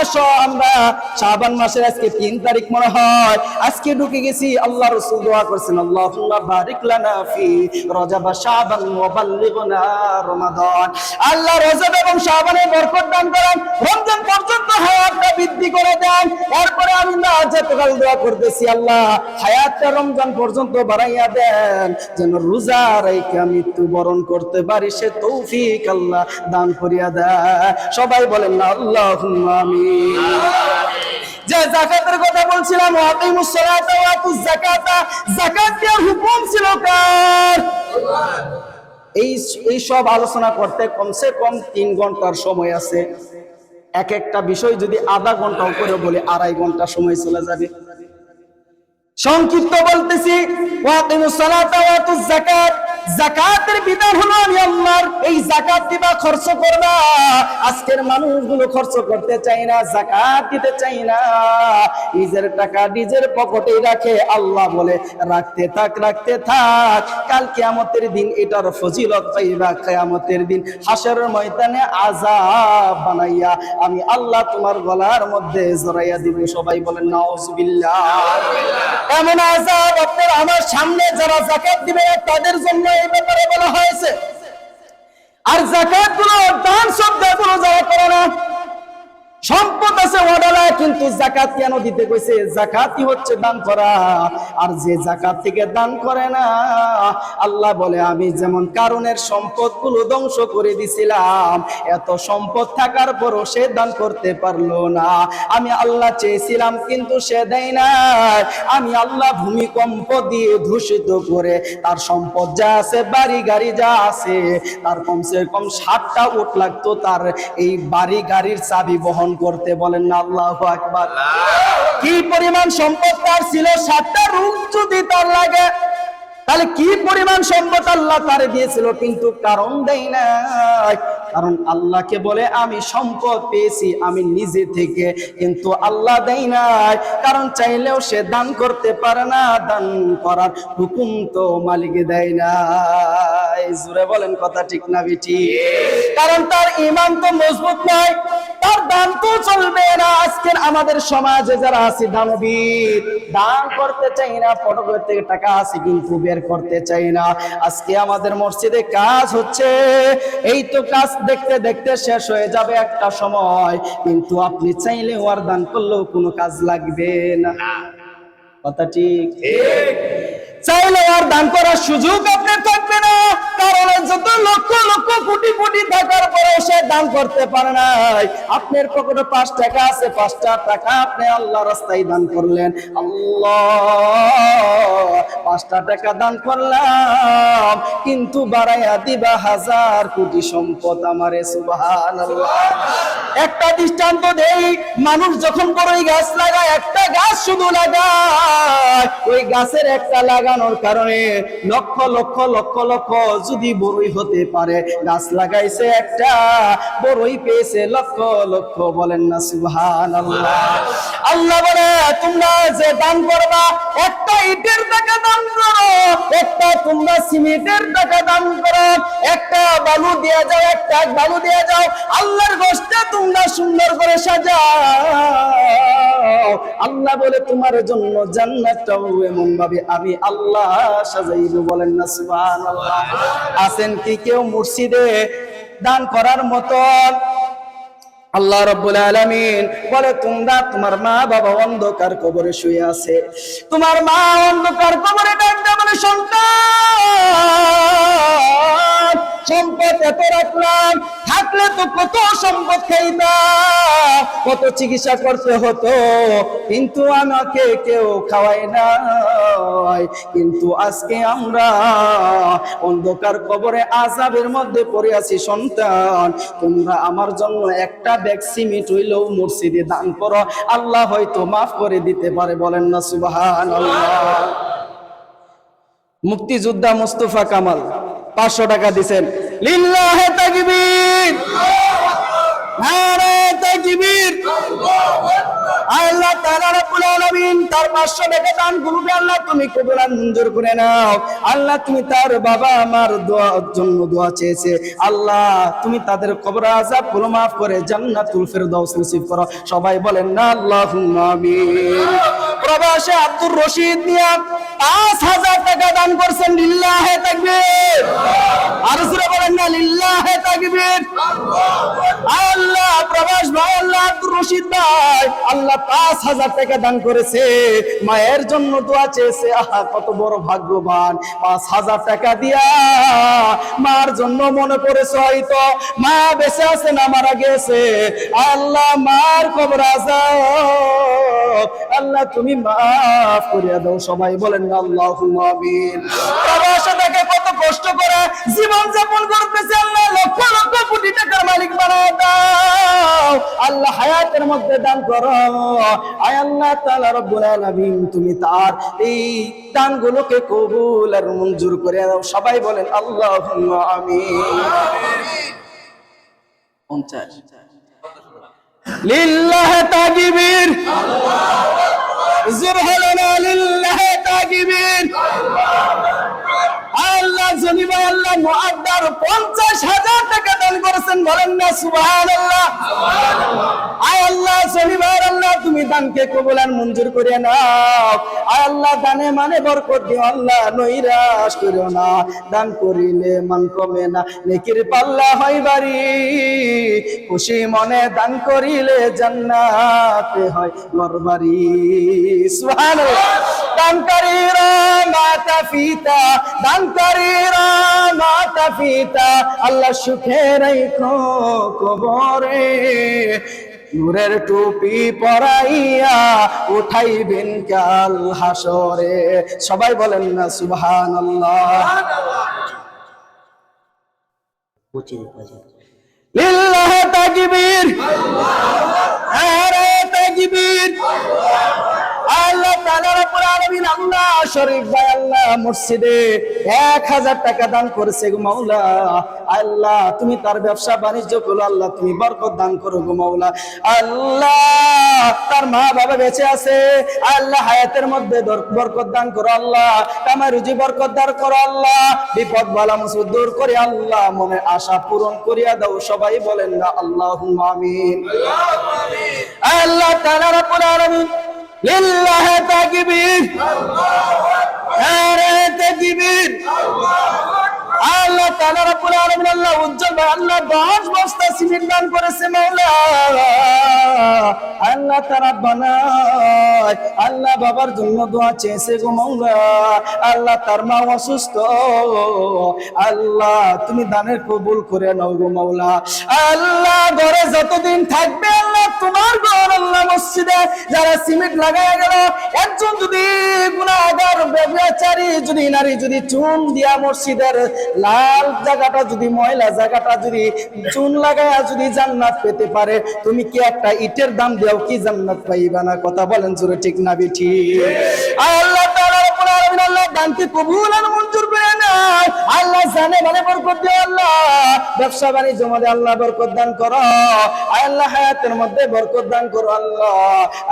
শাবান মাসের আজকে 3 তারিখ মনে হয়, আজকে ঢুকে গেছি। আল্লাহ রাসূল দোয়া করেছেন, আল্লাহুম্মা বারিক লানা ফি রজব শাবান ওয়া বাল্লিগনা রমাদান। আল্লাহ রজব এবং শাবানে বরকত দান করেন, রমজান পর্যন্ত হায়াতটা বৃদ্ধি করে দেন। এরপরে আমরা যতকাল দোয়া করতেছি, আল্লাহ হায়াতটা রমজান পর্যন্ত বাড়াইয়া দেন, যেন রোজা রেখে মৃত্যুবরণ করতে পারি, সে তৌফিক আল্লাহ দান করিয়া দেয়। সবাই বলেন না আল্লাহুম্মা আমিন। যে যাকাতের কথা বলছিলাম, ওয়াকিমুস সালাতা ওয়া আতুজ যাকাতা, যাকাত দেওয়ার হুকুম ছিল কার? এই সব আলোচনা করতে কমসে কম 3 ঘন্টার সময় আছে। এক একটা বিষয় যদি আধা ঘন্টা করে বলে 2.5 ঘন্টা সময় চলে যাবে। সংক্ষিপ্ত বলতেছি, ওয়াকিমুস সালাতা ওয়া আতুজ যাকাত, যাকাতের বিধান হলো আমি আল্লাহর। এই যাকাত দিবা, খরচ করবা। আজকের মানুষগুলো খরচ করতে চায় না, যাকাত দিতে চায় না, নিজের টাকা নিজের পকেটেই রাখে। আল্লাহ বলে রাখতে থাক, রাখতে থাক, কাল কিয়ামতের দিন এটার ফজিলত পাইবা। কিয়ামতের দিন হাশরের ময়দানে আযাব বানাইয়া আমি আল্লাহ তোমার গলার মধ্যে জড়াইয়া দিব। সবাই বলেন নাউজুবিল্লাহ। এমন আযাব আপনার আমার সামনে যারা যাকাত দিবে তাদের জন্য এই ব্যাপারে বলা হয়েছে। আর যাকাত গুলো দান সদকাগুলো যারা করে না, সম্পদ আছে ওয়াডালা, কিন্তু যাকাত কেন দিতে কইছে? যাকাতই হচ্ছে দান করা। আর যে যাকাত থেকে দান করে না, আল্লাহ বলে আমি যেমন কারণের সম্পদগুলো ধ্বংস করে দিছিলাম, এত সম্পদ থাকার পরও সে দান করতে পারলো না। আমি আল্লাহ চেয়েছিলাম কিন্তু সে দেয় নাই। আমি আল্লাহ ভূমিকম্প দিয়ে দূষিত করে তার সম্পদ যা আছে, বাড়ি গাড়ি যা আছে, তার কমসে কম 7টা উট লাগতো তার এই বাড়ি গাড়ির চাবি বহন করতে। বলেন না আল্লাহু আকবার। কি পরিমাণ সম্পদ তার ছিল? 7টা রূপ যদি তার লাগে, তাহলে কি পরিমাণ সম্পদ আল্লাহ তারে দিয়েছিল, কিন্তু কারণ দেয় নাই। কারণ আল্লাহকে বলে আমি সম্পদ পেয়েছি আমি নিজে থেকে, কিন্তু আল্লাহ দেয় নাই। কারণ চাইলেও সে দান করতে পারে না, দান করার হুকুম তো মালিক দেয় না। জোরে বলেন কথা ঠিক না বেটি? কারণ তার ঈমান তো মজবুত নাই, তার দান তো চলবে না। আজকের আমাদের সমাজে যারা আছে দানবীর, দান করতে চাই না, পকেট থেকে টাকা আছে কিন্তু বের করতে চাই না। আজকে আমাদের মসজিদে কাজ হচ্ছে, এই তো কাজ দেখতে দেখতে শেষ হয়ে যাবে একটা সময়, কিন্তু আপনি চাইলে আর দান করলেও কোনো কাজ লাগবে না। কথা ঠিক? চাইলে আর দান করার সুযোগ আপনার থাকবে না। কারণ যত লক্ষ লক্ষ কোটি কোটি টাকার পরেও সে দান করতে পারে নাই। আপনার পকেটে 5 টাকা আছে, 5টা টাকা আপনি আল্লাহ রাস্তায় দান করলেন, আল্লাহ 5টা টাকা দান করলাম, কিন্তু বাড়াইয়া দিবা 1000 কোটি সম্পদ আমারে। সুবহানাল্লাহ। একটা দৃষ্টান্ত দেই, মানুষ যখন বড়ই গাছ লাগায়, একটা একটা গাছ শুধু লাগায়, ওই গাছের একটা লাগানোর কারণে লক্ষ লক্ষ লক্ষ লক্ষ যদি বড়ই হতে পারে। গাছ লাগাইছে একটা, বড়ই পেয়েছে লক্ষ লক্ষ। বলেন না সুবহানাল্লাহ। আল্লাহ বলে তোমরা যে দান করবা, একটা ইটের টাকা দান করো, একটা তোমরা সিমেন্টের টাকা দান করো, একটা বালু দিয়ে যাও, একটা বালু দিয়ে যাও, আল্লাহর গোশতে তোমরা সুন্দর করে সাজাও। আল্লাহ বলে তোমার জন্য জান্নাতটাও এমন ভাবে আমি আল্লাহ সাজাইব। বলেন না সুবহানাল্লাহ। আছেন কি কেউ মসজিদে দান করার মতন? আল্লাহ রাব্বুল আলামিন বলে তোমরা, তোমার মা বাবা অন্ধকার কবরে শুয়ে আছে, তোমার মা অন্ধকার কবরে ডাকতে বলে সন্তান সম্পদ এত রাখলাম, থাকলে তো কত সম্পদ খাইতাম, কত চিকিৎসা করতে হতো, কিন্তু আমাকে কেউ খাওয়ায় না। কিন্তু আজকে আমরা অন্ধকার কবরে আযাবের মধ্যে পড়ে আছি। সন্তান তোমরা আমার জন্য একটা ব্যাগ সিমেন্ট হইলেও মসজিদে দান করো, আল্লাহ হয়তো মাফ করে দিতে পারে। বলেন না সুবহানাল্লাহ। মুক্তিযোদ্ধা মুস্তাফা কামাল 500 টাকা দিবেন। লিল্লাহি তাকবীর, নারে তাকবীর। আল্লাহ তাআলা রাব্বুল আলামিন তার 500 টাকা দান করবে, আল্লাহ তুমি কবুল আর মঞ্জুর করে নাও। আল্লাহ তুমি তার বাবা আমার দোয়ার জন্য দোয়া চেয়েছে, আল্লাহ তুমি তাদের কবর আযাব গুলো মাফ করে জান্নাতুল ফেরদাউস নসিব করো। সবাই বলেন না আল্লাহুম্মা আমিন। প্রবাসী আব্দুর রশিদ মিয়া 5000 টাকা দান করছেন। লিল্লাহি তাকবীর। আর জোরে বলেন না লিল্লাহি তাকবীর। আল্লাহ প্রবাস ভাই, আল্লাহ আব্দুর রশিদ ভাই, আল্লাহ 5000 টাকা দান করেছে, মায়ের জন্য দোয়া চেয়েছে। আহা কত বড় ভাগ্যবান, 5000 টাকা দিয়া মার জন্য মনে পড়েছে, হয়তো মা বেঁচে আছে না মারা গেছে। আল্লাহ মার কবর আযাব আল্লাহ তুমি মাফ করিয়া দাও। সবাই বলেন না আল্লাহুম্মা আমিন। প্রবাস থেকে কত কষ্ট করে জীবন যাপন করতেছে, আল্লাহ লক্ষ লক্ষ কোটি টাকার মালিক বানায় দাও। আল্লাহ হায়াতের মধ্যে দান করো। আয় আল্লাহ তাআলা রব্বুল আলামিন তুমি তার এই দানগুলোকে কবুল আর মঞ্জুর করে দাও। সবাই বলেন আল্লাহুম্মা আমিন। 50 লিল্লাহি তাকবীর। জোর হলো না লিল্লাহি তাকবীর। আল্লাহ জনিবা আল্লাহ মুআদ্দার 50,000 টাকা দান করেছেন। বলেন না সুবহানাল্লাহ। আয় আল্লাহ জনিবা আল্লাহ তুমি দানকে কবুল আর মঞ্জুর করে নাও। আয় আল্লাহ দানে মানে বরকত দিও, আল্লাহ নৈরাশ করিও না। দান করিলে মান কমে না, নেকির পাল্লা হয় ভারী। খুশি মনে দান করিলে জান্নাতে হয় ঘরবাড়ি। সুবহানাল্লাহ। দানকারীরা মাতা পিতা, দানকারীরা মাতা পিতা, আল্লাহ সুখে রাখো কবরে। নূরের টুপি পরাইয়া উঠাইবেন কাল হাসরে। সবাই বলেন না সুবহানাল্লাহ। লিল্লাহি তাকবীর। নারে তাকবীর। আল্লাহ তাআলা রাব্বুল আলামিন আল্লাহ শরীফ ভাই আল্লাহ মসজিদে 1000 টাকা দান করেছে গো মাওলা। আল্লাহ তুমি তার ব্যবসা বাণিজ্য করো, আল্লাহ তুমি বরকত দান করো গো মাওলা। আল্লাহ তার মা বাবা বেঁচে আছে, আল্লাহ হায়াতের মধ্যে বরকত দান করো, আল্লাহ কামাই রুজি বরকত দান করো, আল্লাহ বিপদ বালা মুসিবত দূর করে আল্লাহ মনে আশা পূরণ করিয়া দাও। সবাই বলেন না আল্লাহুম্মা আমিন। আল্লাহ তাআলা রাব্বুল আলামিন লিল্লাহি তাকবীর। নারে তাকবীর। আল্লাহ তাআলা রাব্বুল আলামিন আল্লাহ উজ্জ্বল ভাই আল্লাহ 10 বস্তা সিমেন্ট দান করেছে মাওলা। আল্লাহ তারা বানায়, আল্লাহ বাবার জন্য দোয়া চেয়েছে গো মাওলা। আল্লাহ তার মা অসুস্থ, আল্লাহ তুমি দানের কবুল করে নাও গো মাওলা। আল্লাহ ঘরে যতদিন থাকবে আল্লাহ তোমার ঘর আল্লাহ মসজিদে যারা সিমেন্ট লাগায় গেল, একজন যদি গুনাহগার ব্যভিচারী যদি নারী যদি চুন দিয়া মসজিদের লাল জায়গাটা যদি ময়লা জায়গাটা যদি চুন লাগায়া যদি জান্নাত পেতে পারে, তুমি কি একটা ইটের দাম দিও কি জান্নাত পাইবা না? কথা বলেন জোরে, ঠিক না বেঠি? আল্লাহ তাআলা রব্বুল আলামিন আল্লাহ দানকে কবুল আর মঞ্জুর করে নাও। আল্লাহ জানে মানে বরকত দিও, আল্লাহ ব্যবসা বাণিজ্য মধ্যে আল্লাহ বরকত দান করো, আল্লাহ হায়াতের মধ্যে বরকত দান করো, আল্লাহ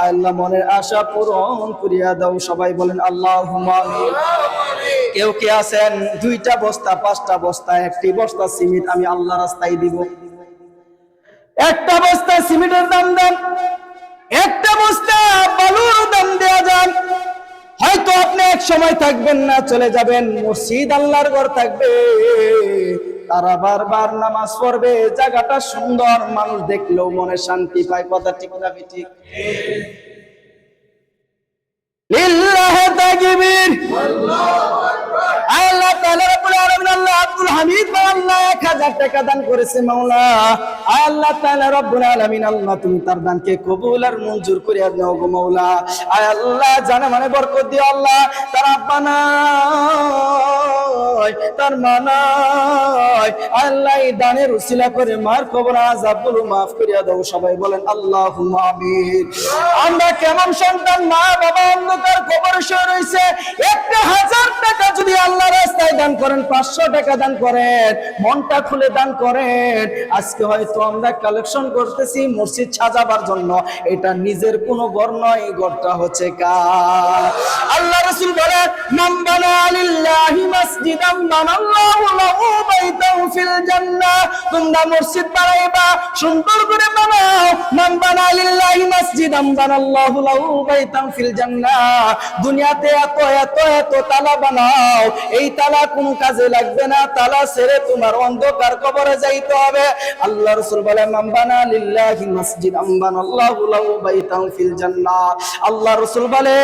আল্লাহ মনের আশা পূরণ করিয়া দাও। সবাই বলেন আল্লাহুম্মা আমিন। কেউ কে আছেন 2টা বস্তা 5টা বস্তা 1টি বস্তা সিমেন্ট আমি আল্লাহ রাস্তায় দিব? একটা বস্তা সিমেন্টের দাম দেন, একটা বস্তা বালুর দাম দেয়া যান। হয়তো আপনি এক সময় থাকবেন না, চলে যাবেন, মসজিদ আল্লাহর ঘর থাকবে, তারা বারবার নামাজ পড়বে, জায়গাটা সুন্দর, মানুষ দেখলেও মনে শান্তি পায়। কথা ঠিক না ঠিক? লিল্লাহি তাকবীর। আল্লাহ তাআলা রব্বুল আলামিন আল্লাহ আব্দুল হামিদ আল্লাহ 1000 টাকা দান করেছে মাওলা। আল্লাহ তাআলা রব্বুল আলামিন আল্লাহ তুমি তার দানকে কবুল আর মঞ্জুর করিয়া নাও গো মাওলা। আল্লাহ জানে মানে বরকত দিও আল্লাহ। তার আব্বা নাই, তার মা নাই, আল্লাহ এই দানের উসিলা করে মার কবর আযাবগুলো মাফ করিয়া দাও। সবাই বলেন আল্লাহুম্মা আমিন। আমরা কেমন সন্তান, মা বাবা অন্ধকার কবরে শুয়ে রয়েছে, 1000 টাকা যদি আল্লাহ রাস্তায় দান করেন, 500 টাকা দান করেন, মনটা খুলে দান করেন। আজকে হয়তো আমরা কালেকশন করতেছি মসজিদ সাজাবার জন্য, এটা নিজের কোনো ঘর নয়, ঘরটা হচ্ছে কার? আল্লাহ রাসূল বলেন মান বানা লিল্লাহি মাসজিদান বানাল্লাহু লাহু বাইতান ফিল জান্নাহ। তোমরা মসজিদ বানাইবা, সুন্দর করে বানাও। মান বানা লিল্লাহি মাসজিদান বানাল্লাহু লাহু বাইতান ফিল জান্নাহ। দুনিয়াতে এত এত এত তালা বানাও, এই তালা কোনো কাজে লাগবে না, তালা ছেড়ে তোমার অন্ধকার কবরে যাইতে হবে। আল্লাহ রাসূল বলেন মান বানা লিল্লাহি মাসজিদান বানাল্লাহু লাহু বাইতান ফিল জান্নাহ। আল্লাহ রাসূল বলে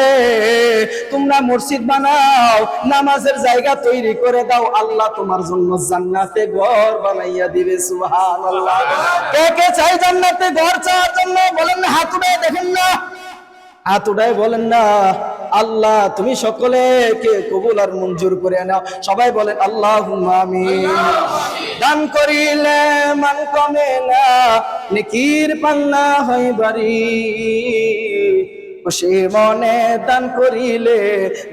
তোমরা মসজিদ বানাও, নামাজের জায়গা তৈরি করে দাও, আল্লাহ তোমার জন্য জান্নাতে ঘর বানাইয়া দিবে। সুবহানাল্লাহ। কে কে চাই জান্নাতে ঘর চাওয়ার জন্য? বলেন না, হাত উঠায় দেখেন না, হাত উঠায় বলেন না। আল্লাহ তুমি সকলেকে কবুল আর মঞ্জুর করে নাও। সবাই বলেন আল্লাহুম্মা আমিন। দান করিলে মান কমে না, নেকির পান্না হয় বাড়ি, খুশি মনে দান করিলে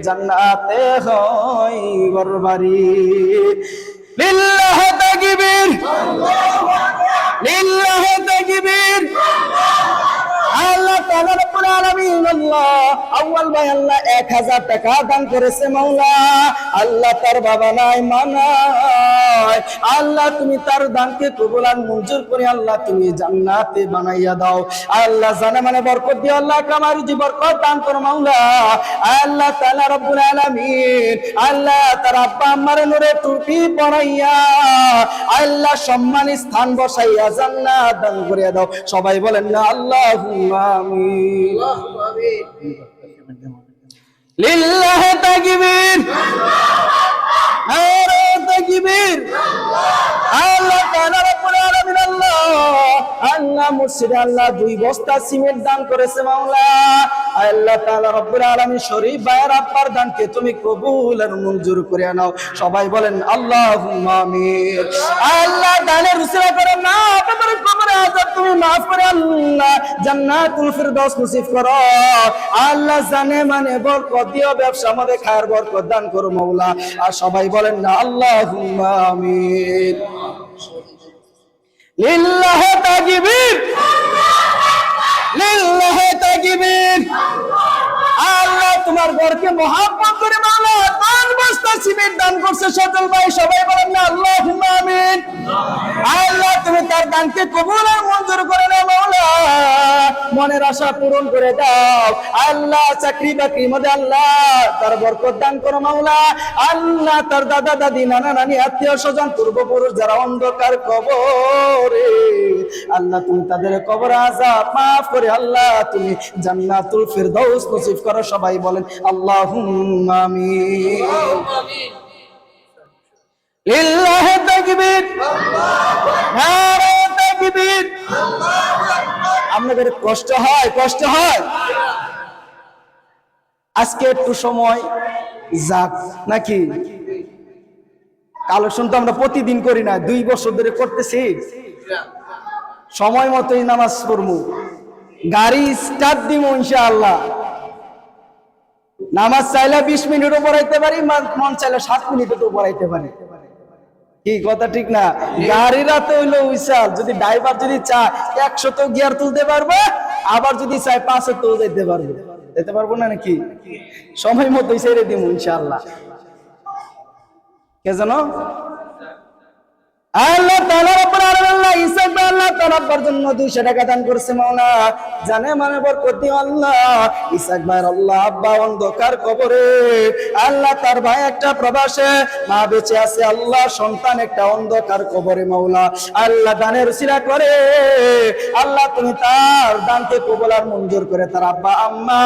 জান্নাতে হয় ঘরবাড়ি। লিল্লাহি তাকবীর, লিল্লাহি তাকবীর। আল্লাহ তাআলা রব্বুল আলামিন আল্লাহ আউয়াল ভাই আল্লাহ 1000 টাকা দান করেছে মাওলা। আল্লাহ তার বাবা নাই, মা নাই, আল্লাহ তুমি তার দানকে কবুল আর মঞ্জুর করে আল্লাহ তুমি জান্নাতে বানাইয়া দাও। আল্লাহ জানে মানে বরকত দিও, আল্লাহ কামার রুজি বরকত দান করো মাওলা। আল্লাহ তাআলা রব্বুল আলামিন আল্লাহ তার আব্বা আম্মার নূরে টুপি পরাইয়া আল্লাহ সম্মানী স্থান বসাইয়া জান্নাত দান করিয়া দাও। সবাই বলেন না আল্লাহুম্মা আমিন। লিল্লাহি তাকবীর, নারে তাকবীর। আল্লাহ তাআলা রব্বুল আলামিন আল্লাহ আল্লাহ মসজিদে আল্লাহ 2 বস্তা সিমেন্ট দান করেছে মাওলা। আল্লাহ তাআলা রব্বুল আলামিন শরীফ ভাইয়ের আব্বার দানকে তুমি কবুল আর মঞ্জুর করে নাও। সবাই বলেন আল্লাহুম্মা আমিন। আল্লাহ দানের উসিলা করে না আপনাদের কবরে আযাব তুমি maaf করে আল্লাহ জান্নাতুল ফিরদাউস নসিব করো। আল্লাহ জানে মানে বরকত দিও, ব্যবসা মধ্যে খায়ের বরকত দান করো মাওলা। আর সবাই বলেন না আল্লাহুম্মা আমিন। লিল্লাহি তাকবীর, লিল্লাহি তাকবীর। আল্লাহ তোমার ঘরকে মহব্বত করে মাওলা 5 বস্তা সিমেন্ট দান করছে সজল ভাই। সবাই বলেন না আল্লাহুম্মা আমিন। আল্লাহ তুমি তার দানকে কবুল আর মঞ্জুর করে নাও মাওলা, মনের আশা পূরণ করে দাও। আল্লাহ চাকরি বাকরির মধ্যে আল্লাহ তার বরকত দান করো মাওলা। আল্লাহ তার দাদা দাদি নানা নানি আত্মীয় স্বজন পূর্বপুরুষ যারা অন্ধকার কবরে, আল্লাহ তুমি তাদের কবর আযাব maaf করে আল্লাহ তুমি জান্নাতুল ফিরদাউস নসিব করো। সবাই বলেন আল্লাহুম্মা আমিন। লিল্লাহি তাকবীর, নারে তাকবীর। আপনাদের কষ্ট হয়, কষ্ট হয়। আজকে একটু সময় যাক নাকি, কালেকশন তো আমরা প্রতিদিন করি না, 2 বছর ধরে করতেছি। সময় মতোই নামাজ পড়বো, গাড়ি স্টার্ট দিব ইনশাআল্লাহ। নামাজ চাইলে 20 মিনিটও পড়াইতে পারি, মন চাইলে 7 মিনিটও পড়াইতে পারি। কি কথা ঠিক না? গাড়ি রাতে হইলো উইসাল, যদি ড্রাইভার যদি চায় 100 তো গিয়ার তুলতে পারবে, আবার যদি চায় 500 তো যেতে পারবে। যেতে পারবো না নাকি? সময় মতোই ছেড়ে দিব ইনশাআল্লাহ। কে জানো? আল্লাহ তাআলা রব্বুল আলামিন ইসা ইবনে আল্লাহ তাআলার জন্য 200 টাকা দান করেছে মাওলা। জানে মানে বরকত দিও আল্লাহ। ইসা ভাইয়ের আল্লাহ আব্বা অন্ধকার কবরে, আল্লাহ তার ভাই একটা প্রবাসে, মা বেঁচে আছে আল্লাহ, সন্তান একটা অন্ধকার কবরে মাওলা। আল্লাহ দানের উসিলা করে আল্লাহ তুমি তার দানকে কবুল আর মঞ্জুর করে তার আব্বা আম্মা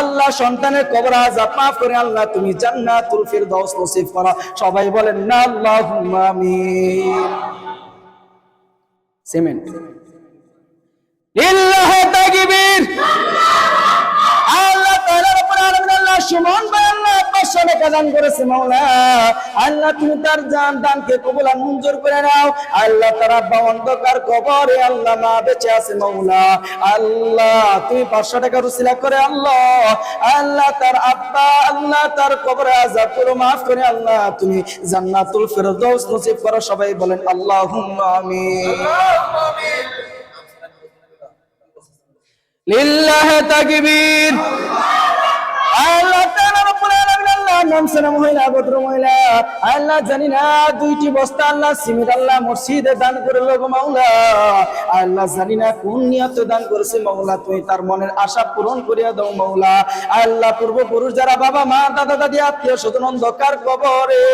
আল্লাহ সন্তানের কবর আযাব মাফ করে আল্লাহ তুমি জান্নাতুল ফিরদাউস নসিব করো। সবাই বলেন না আল্লাহুম্মা আমিন। সিমেন্ট লিল্লাহি তাকবীর। আল্লাহ তাআলা রব্বুল আলামিন আল্লাহ সুমন ভাই আল্লাহ 500 টাকা দান করেছে মাওলা। আল্লাহ তুমি তার জান দানকে কবুল আর মঞ্জুর করে নাও। আল্লাহ তার আব্বা অন্ধকার কবরে, আল্লাহ মা বেঁচে আছে মাওলা। আল্লাহ তুমি 500 টাকা উসিলা করে আল্লাহ আল্লাহ তার আব্বা আল্লাহ তার কবরে আযাব পুরো মাফ করে আল্লাহ তুমি জান্নাতুল ফিরদাউস নসিব করো। সবাই বলেন আল্লাহুম্মা আমিন। লিল্লাহি তাকবীর। আল্লাহ তাআলা রব্বুল আলামিন আল্লাহ নাম সানা মহিলা ভদ্র মহিলা আল্লাহ জানি না 2টি বস্তা আল্লাহ সিমেন্ট আল্লাহ মসজিদে দান করে লোক মাওলা। আল্লাহ জানি না কোন নিয়তে দান করেছে মাওলা, তুমি তার মনের আশা পূরণ করিয়া দাও মাওলা। আল্লাহ পূর্বপুরুষ যারা বাবা মা দাদা দাদি আত্মীয় স্বজন অন্ধকার কবরে,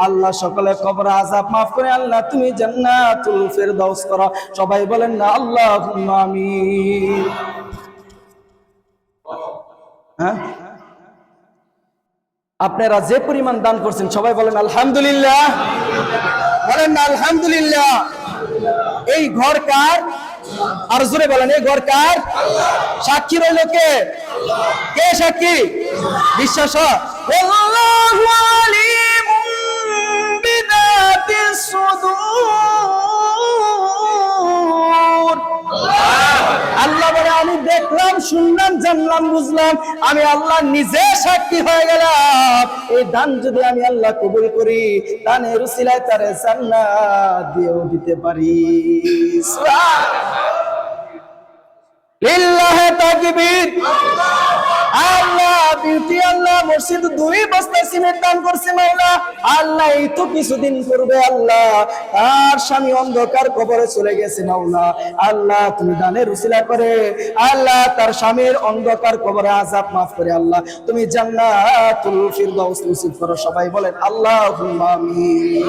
আল্লাহ সকলে কবর আযাব মাফ করে আল্লাহ তুমি জান্নাতুল ফিরদাউস করো। সবাই বলেন না আল্লাহুম্মা আমিন। হ্যাঁ, আপনারা যে পরিমাণ দান করছেন সবাই বলেন আলহামদুলিল্লাহ। বলেন না আলহামদুলিল্লাহ। এই ঘর কার? আর জোরে বলেন এই ঘর কার? সাক্ষী রইল কে? কে সাক্ষী? বিশ্বাস আল্লাহু আলিমুম বিযাতিস সুদূর। আল্লাহ বলে আমি দেখলাম, শুনলাম, জানলাম, বুঝলাম, আমি আল্লাহ নিজে সাক্ষী হয়ে গেলাম। এই দান যদি আমি আল্লাহ কবুল করি, দানের উসিলায় তারে জান্নাত দিয়েও দিতে পারি। লিল্লাহি তাকবীর। আল্লাহ বিউটি আল্লাহ মসজিদ 2 বস্তা সিমেন্ট দান করছে মাওলা। আল্লাহ এই তো কিছুদিন পূর্বে আল্লাহ তার স্বামী অন্ধকার কবরে চলে গেছে মাওলা। আল্লাহ তুমি দানের উসিলা করে আল্লাহ তার স্বামীর অন্ধকার কবরে আযাব মাফ করে আল্লাহ তুমি জান্নাতুল ফিরদাউস নসিব করো। সবাই বলেন আল্লাহুম্মা আমিন।